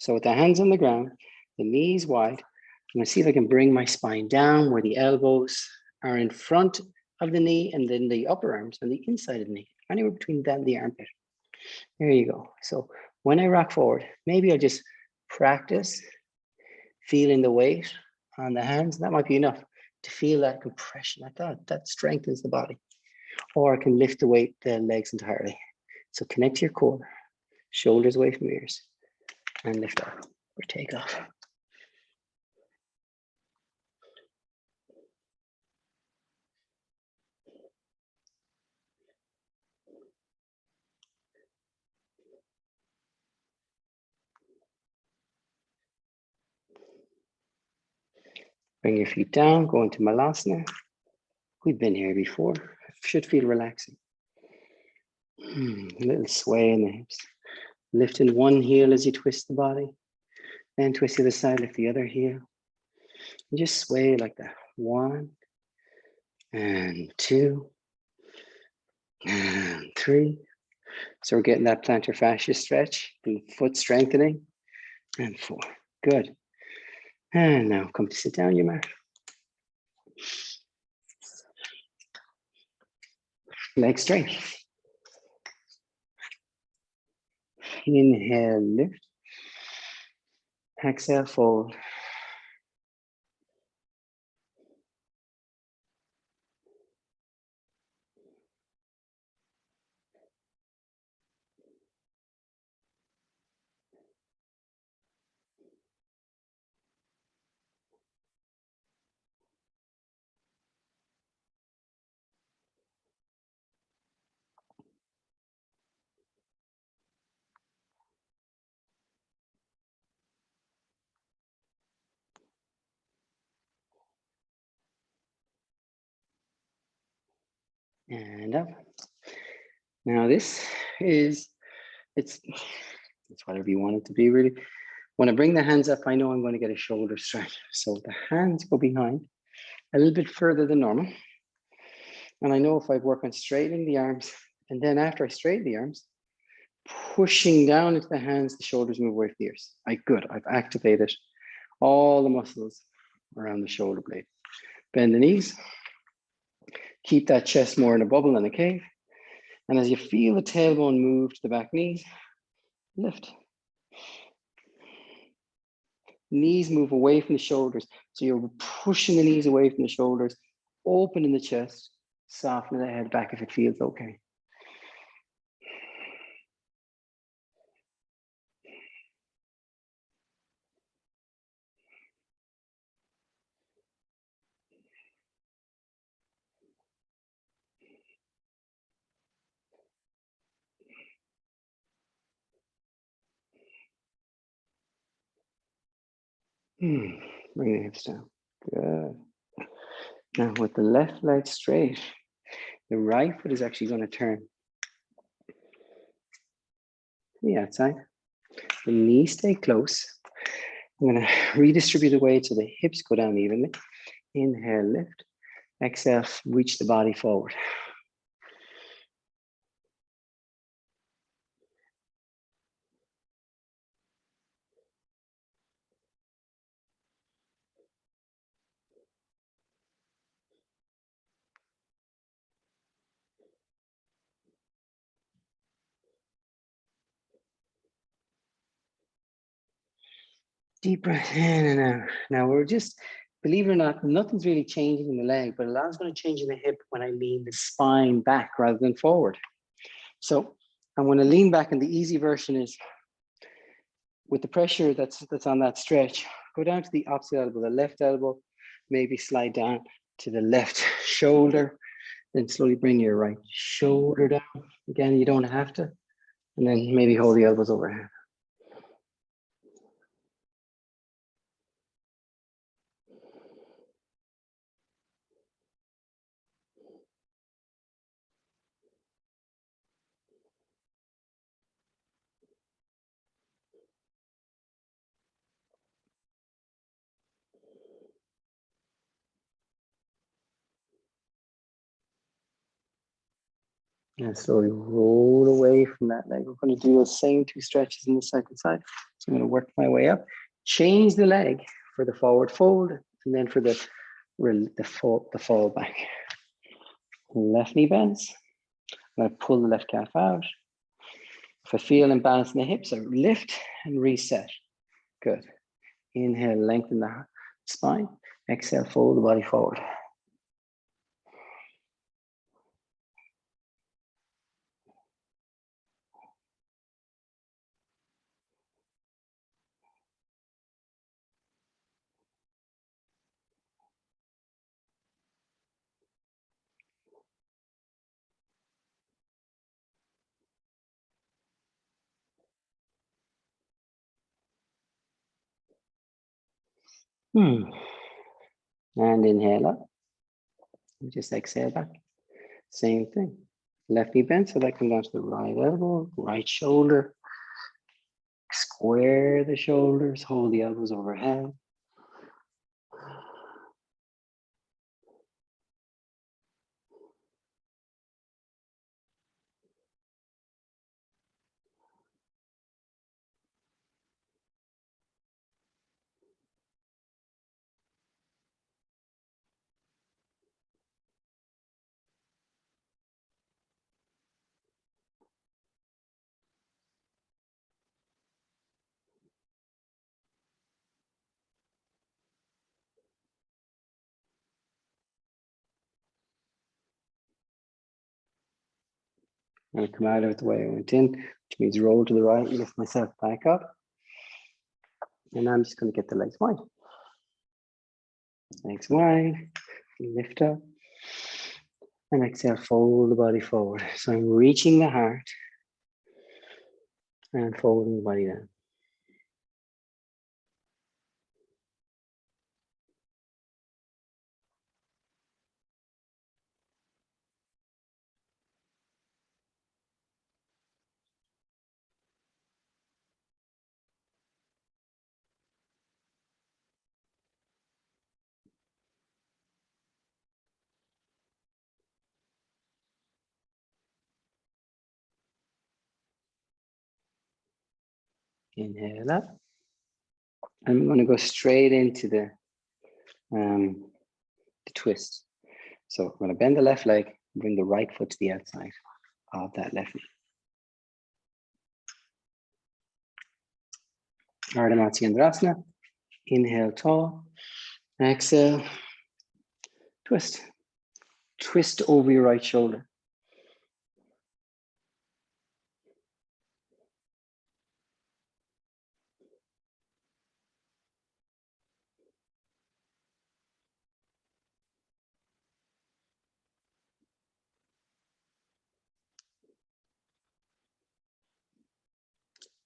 So with the hands on the ground, the knees wide, I'm going to see if I can bring my spine down where the elbows are in front of the knee and then the upper arms on the inside of the knee, anywhere between that and the armpit. There you go. So when I rock forward, maybe I'll just practice feeling the weight on the hands. That might be enough to feel that compression. I thought that strengthens the body. Or I can lift the weight, the legs entirely. So connect to your core, shoulders away from ears, and lift up or take off. Bring your feet down, go into Malasana. We've been here before. It should feel relaxing. A little sway in the hips. Lifting one heel as you twist the body. Then twist the other side, lift the other heel. And just sway like that. 1 and 2 and 3. So we're getting that plantar fascia stretch, the foot strengthening. And 4. Good. And now come to sit down your mat. Legs straight. Inhale, lift. Exhale, fold. And up. Now this is, it's whatever you want it to be really. When I bring the hands up, I know I'm going to get a shoulder stretch. So the hands go behind a little bit further than normal. And I know if I work on straightening the arms, and then after I straighten the arms, pushing down into the hands, the shoulders move away from the ears. Good, I've activated all the muscles around the shoulder blade. Bend the knees, keep that chest more in a bubble than a cave. And as you feel the tailbone move to the back knees, lift. Knees move away from the shoulders. So you're pushing the knees away from the shoulders, opening the chest, softening the head back if it feels okay. Bring the hips down. Good. Now with the left leg straight, the right foot is actually going to turn to the outside. The knees stay close. I'm going to redistribute the weight so the hips go down evenly. Inhale, lift. Exhale, reach the body forward. Deep breath in and out. Now we're just, believe it or not, nothing's really changing in the leg, but a lot's going to change in the hip when I lean the spine back rather than forward. So I'm going to lean back, and the easy version is with the pressure that's on that stretch, go down to the opposite elbow, the left elbow, maybe slide down to the left shoulder, then slowly bring your right shoulder down. Again, you don't have to. And then maybe hold the elbows overhead. And slowly roll away from that leg. We're going to do those same two stretches in the second side. So I'm going to work my way up. Change the leg for the forward fold, and then for the fall back. Left knee bends. I'm going to pull the left calf out. If I feel imbalance in the hips, I lift and reset. Good. Inhale, lengthen the spine. Exhale, fold the body forward. And inhale up. Just exhale back. Same thing. Left knee bent, so that comes down to the right elbow, right shoulder. Square the shoulders, hold the elbows overhead. I'm gonna come out of it the way I went in, which means roll to the right, lift myself back up. And I'm just gonna get the legs wide. Legs wide, lift up. And exhale, fold the body forward. So I'm reaching the heart and folding the body down. Inhale up. I'm going to go straight into the twist. So I'm going to bend the left leg, bring the right foot to the outside of that left knee. Ardha Matsyendrasana. Inhale, tall. Exhale, twist. Twist over your right shoulder.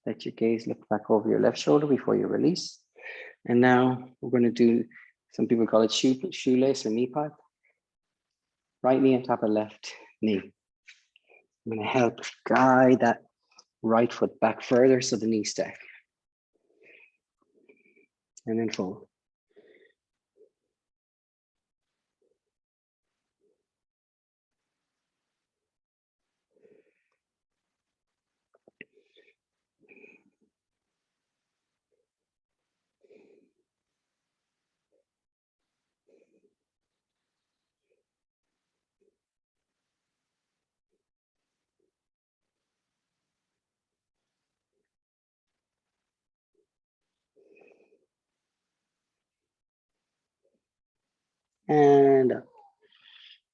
Let your gaze look back over your left shoulder before you release. And now we're going to do, some people call it shoelace or knee pipe. Right knee on top of left knee. I'm going to help guide that right foot back further so the knees stack. And then fold. And up.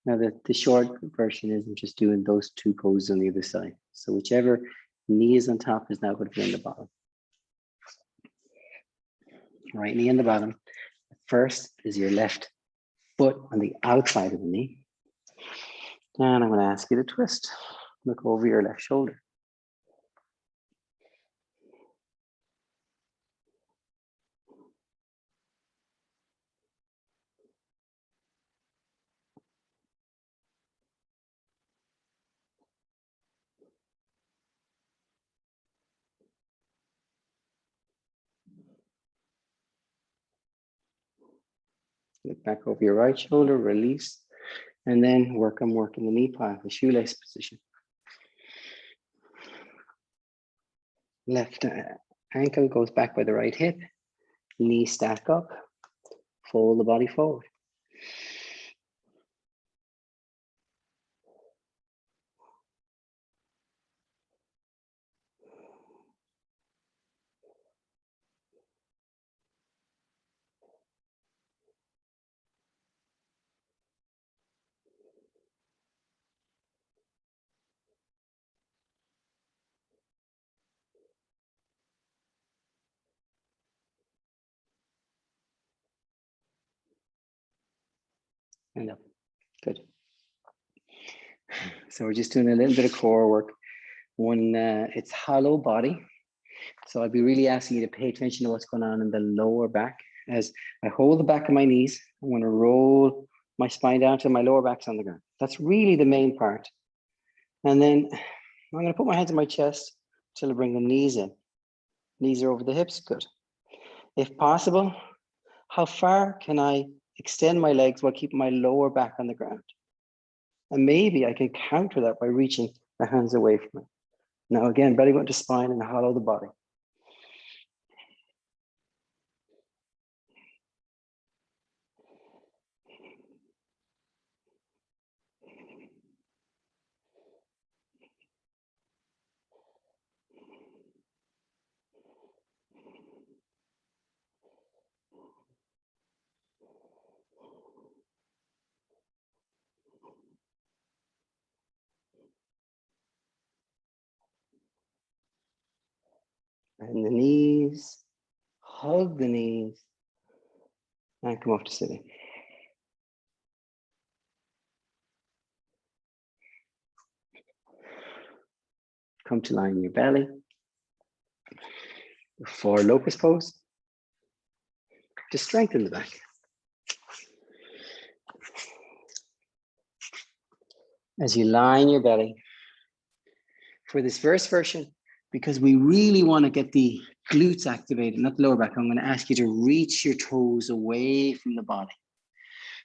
Now the short version is I'm just doing those two poses on the other side. So whichever knee is on top is now going to be on the bottom. Right knee on the bottom. First is your left foot on the outside of the knee. And I'm going to ask you to twist. Look over your left shoulder. Look back over your right shoulder, release, and then work on working the knee pile, the shoelace position. Left ankle goes back by the right hip, knee stack up, fold the body forward. And up. Good. So we're just doing a little bit of core work. When it's hollow body, so I'd be really asking you to pay attention to what's going on in the lower back. As I hold the back of my knees, I want to roll my spine down till my lower back's on the ground. That's really the main part. And then I'm going to put my hands on my chest till I bring the knees in. Knees are over the hips, good. If possible, how far can I extend my legs while keeping my lower back on the ground? And maybe I can counter that by reaching the hands away from it. Now again, belly button to spine and hollow the body. And the knees, hug the knees, and come off to sitting. Come to line your belly. For locust pose, to strengthen the back. As you line your belly. For this first version, because we really want to get the glutes activated, not the lower back, I'm going to ask you to reach your toes away from the body.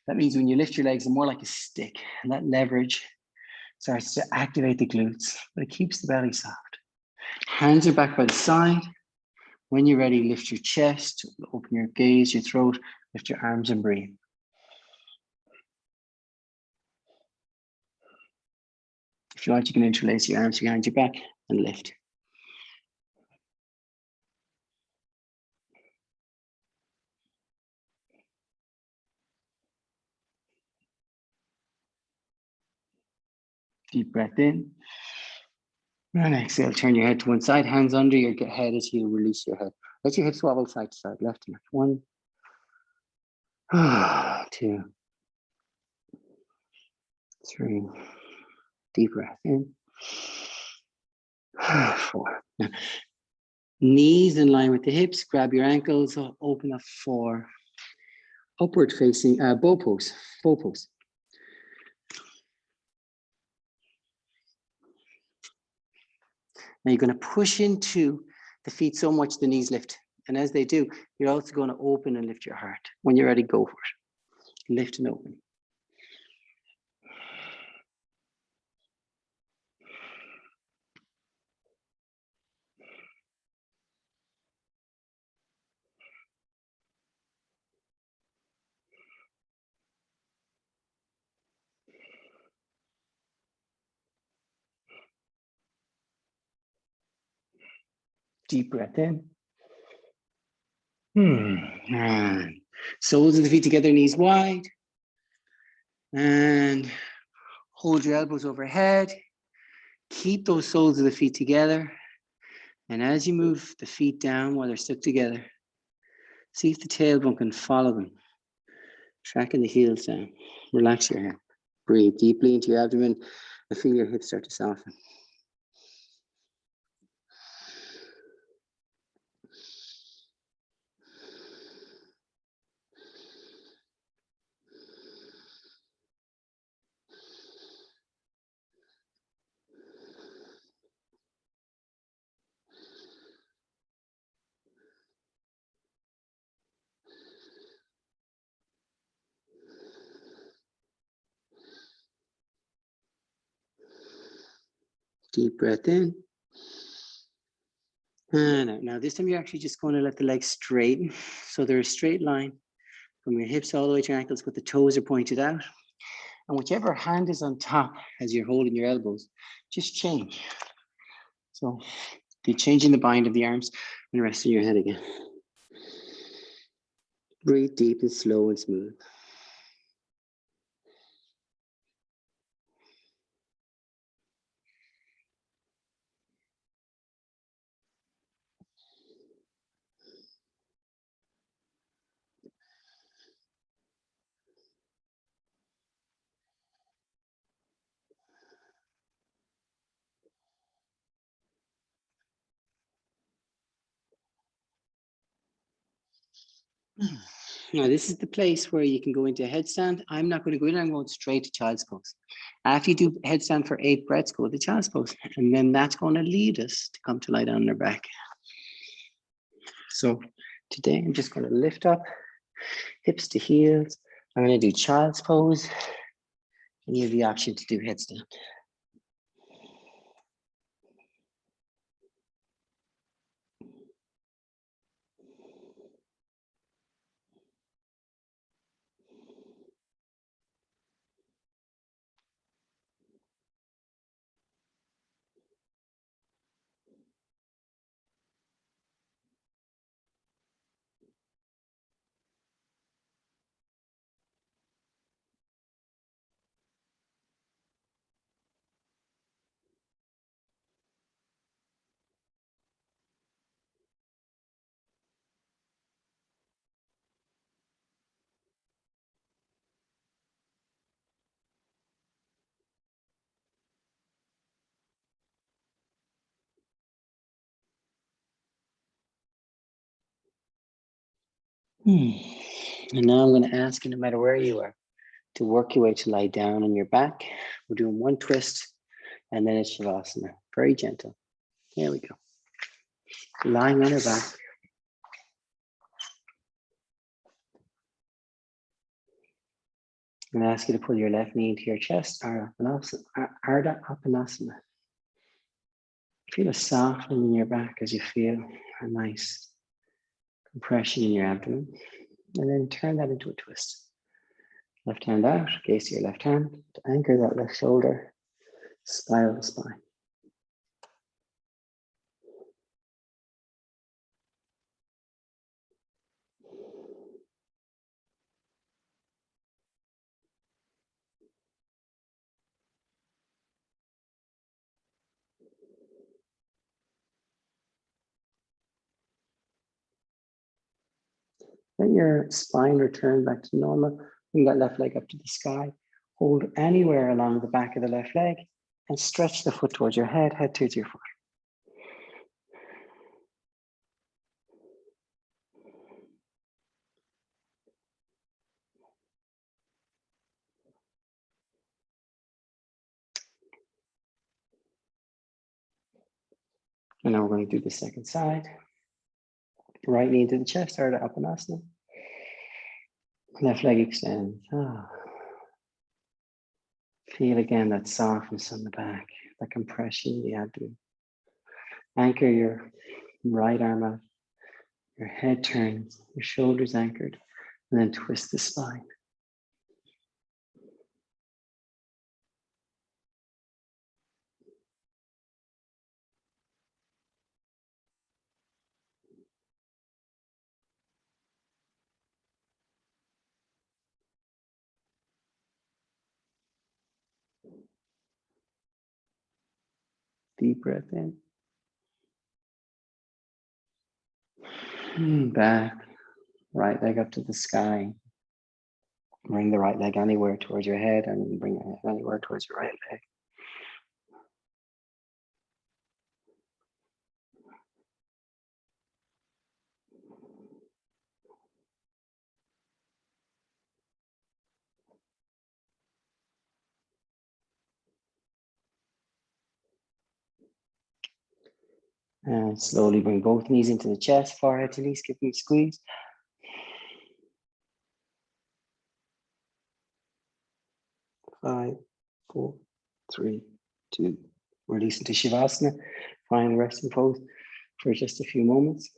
That means when you lift your legs, they're more like a stick, and that leverage starts to activate the glutes, but it keeps the belly soft. Hands are back by the side. When you're ready, lift your chest, open your gaze, your throat, lift your arms and breathe. If you want, you can interlace your arms behind your back and lift. Deep breath in. And exhale, turn your head to one side, hands under your head as you release your head. Let your hips wobble side to side, left and right. 1, 2, 3. Deep breath in. 4. Now, knees in line with the hips, grab your ankles, open up for upward facing bow pose, bow pose. Now you're going to push into the feet so much the knees lift. And as they do, you're also going to open and lift your heart. When you're ready, go for it. Lift and open. Deep breath in. And soles of the feet together, knees wide. And hold your elbows overhead. Keep those soles of the feet together. And as you move the feet down while they're stuck together, see if the tailbone can follow them. Tracking the heels down. Relax your head. Breathe deeply into your abdomen and feel your hips start to soften. Deep breath in. And out. Now this time you're actually just going to let the legs straighten. So they're a straight line from your hips all the way to your ankles, but the toes are pointed out. And whichever hand is on top as you're holding your elbows, just change. So you're changing the bind of the arms and resting your head again. Breathe deep and slow and smooth. Now, this is the place where you can go into a headstand. I'm not going to go in, I'm going straight to child's pose. After you do headstand for 8 breaths, go to child's pose. And then that's going to lead us to come to lie down on our back. So today I'm just going to lift up, hips to heels. I'm going to do child's pose. And you have the option to do headstand. And now I'm going to ask you, no matter where you are, to work your way to lie down on your back. We're doing one twist and then it's Shavasana. Very gentle. Here we go. Lying on your back. I'm going to ask you to pull your left knee into your chest, Ardha Appanasana. Feel a softening in your back as you feel a nice compression in your abdomen. And then turn that into a twist. Left hand out, gaze to your left hand to anchor that left shoulder, spiral the spine. Let your spine return back to normal. Bring that left leg up to the sky. Hold anywhere along the back of the left leg and stretch the foot towards your head towards your foot. And now we're going to do the second side. Right knee to the chest, Ardha Appanasana. Left leg extends. Feel again that softness on the back, that compression in the abdomen. Anchor your right arm out. Your head turns, your shoulders anchored, and then twist the spine. Deep breath in. Back, right leg up to the sky. Bring the right leg anywhere towards your head and bring your head anywhere towards your right leg. And slowly bring both knees into the chest, forehead to knees, give me a squeeze. Five, four, three, two. Release into Shavasana. Find resting pose for just a few moments.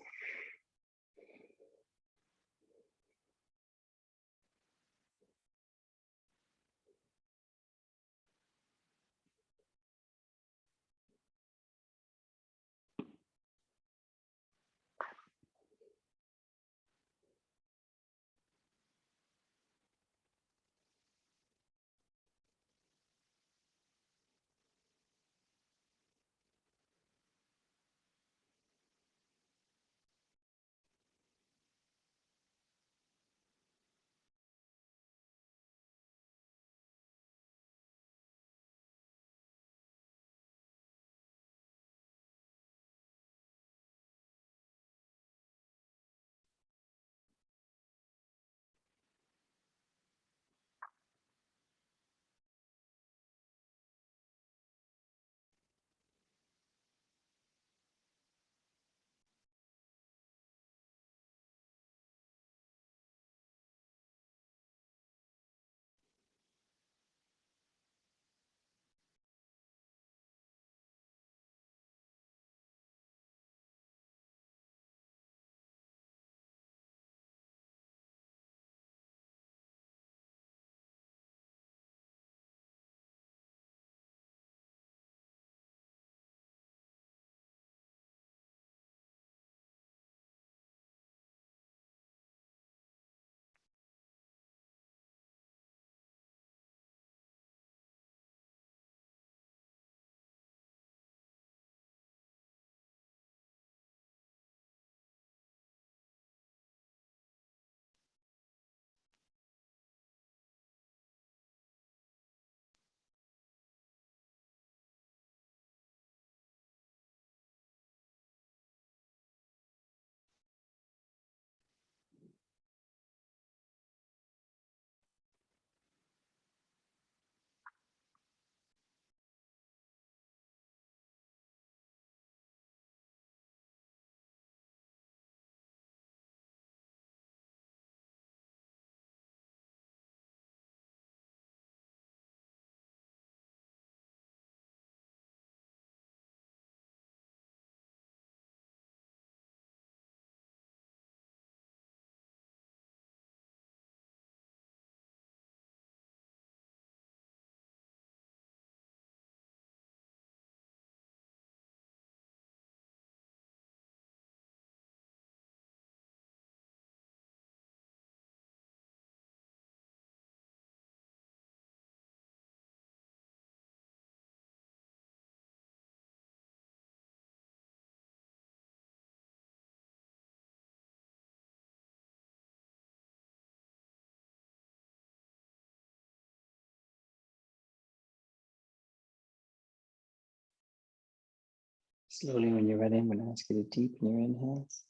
Slowly, when you're ready, I'm going to ask you to deepen your inhales.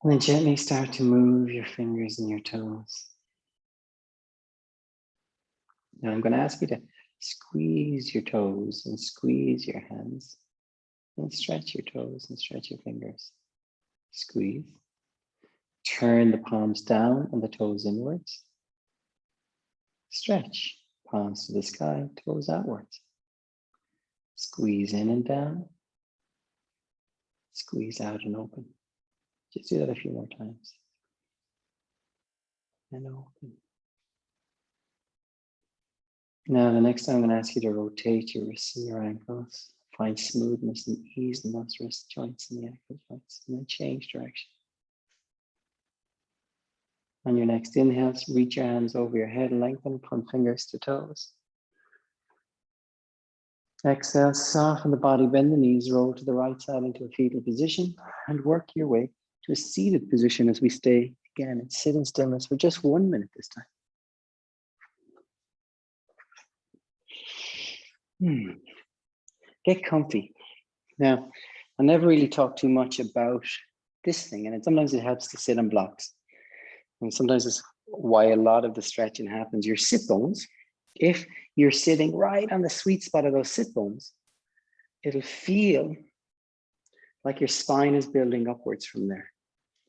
And then gently start to move your fingers and your toes. Now I'm going to ask you to squeeze your toes and squeeze your hands. And stretch your toes and stretch your fingers. Squeeze. Turn the palms down and the toes inwards. Stretch. Palms to the sky, toes outwards. Squeeze in and down. Squeeze out and open. Just do that a few more times. And open. Now, the next time I'm going to ask you to rotate your wrists and your ankles. Find smoothness and ease in those wrist joints and the ankle joints. And then change direction. On your next inhale, reach your hands over your head, lengthen from fingers to toes. Exhale, soften the body, bend the knees, roll to the right side into a fetal position, and work your way to a seated position as we stay again in sit in stillness for just 1 minute this time. Get comfy. Now, I never really talk too much about this thing, and sometimes it helps to sit on blocks. And sometimes it's why a lot of the stretching happens. Your sit bones, if you're sitting right on the sweet spot of those sit bones, it'll feel like your spine is building upwards from there.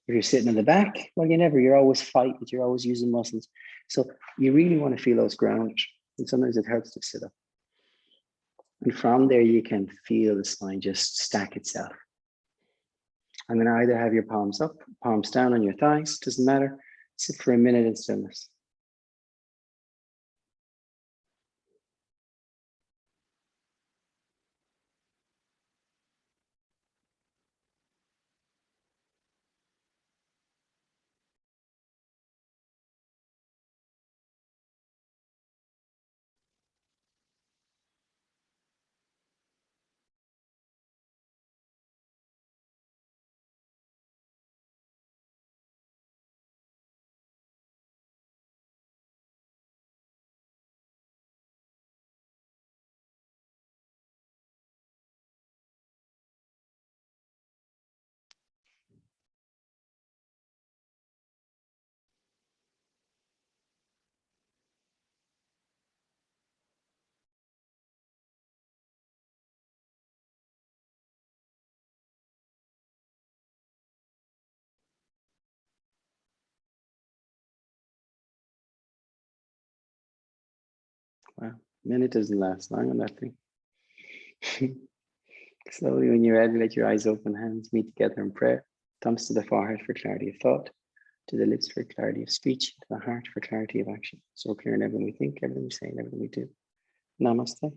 If you're sitting in the back, well, you're always fighting, you're always using muscles. So you really want to feel those grounded. And sometimes it helps to sit up. And from there, you can feel the spine just stack itself. I'm going to either have your palms up, palms down on your thighs, doesn't matter. Sit for a minute in stillness. Wow, a minute doesn't last long on that thing. Slowly, when you're ready, let your eyes open, hands meet together in prayer. Thumbs to the forehead for clarity of thought, to the lips for clarity of speech, to the heart for clarity of action. So clear in everything we think, everything we say, and everything we do. Namaste.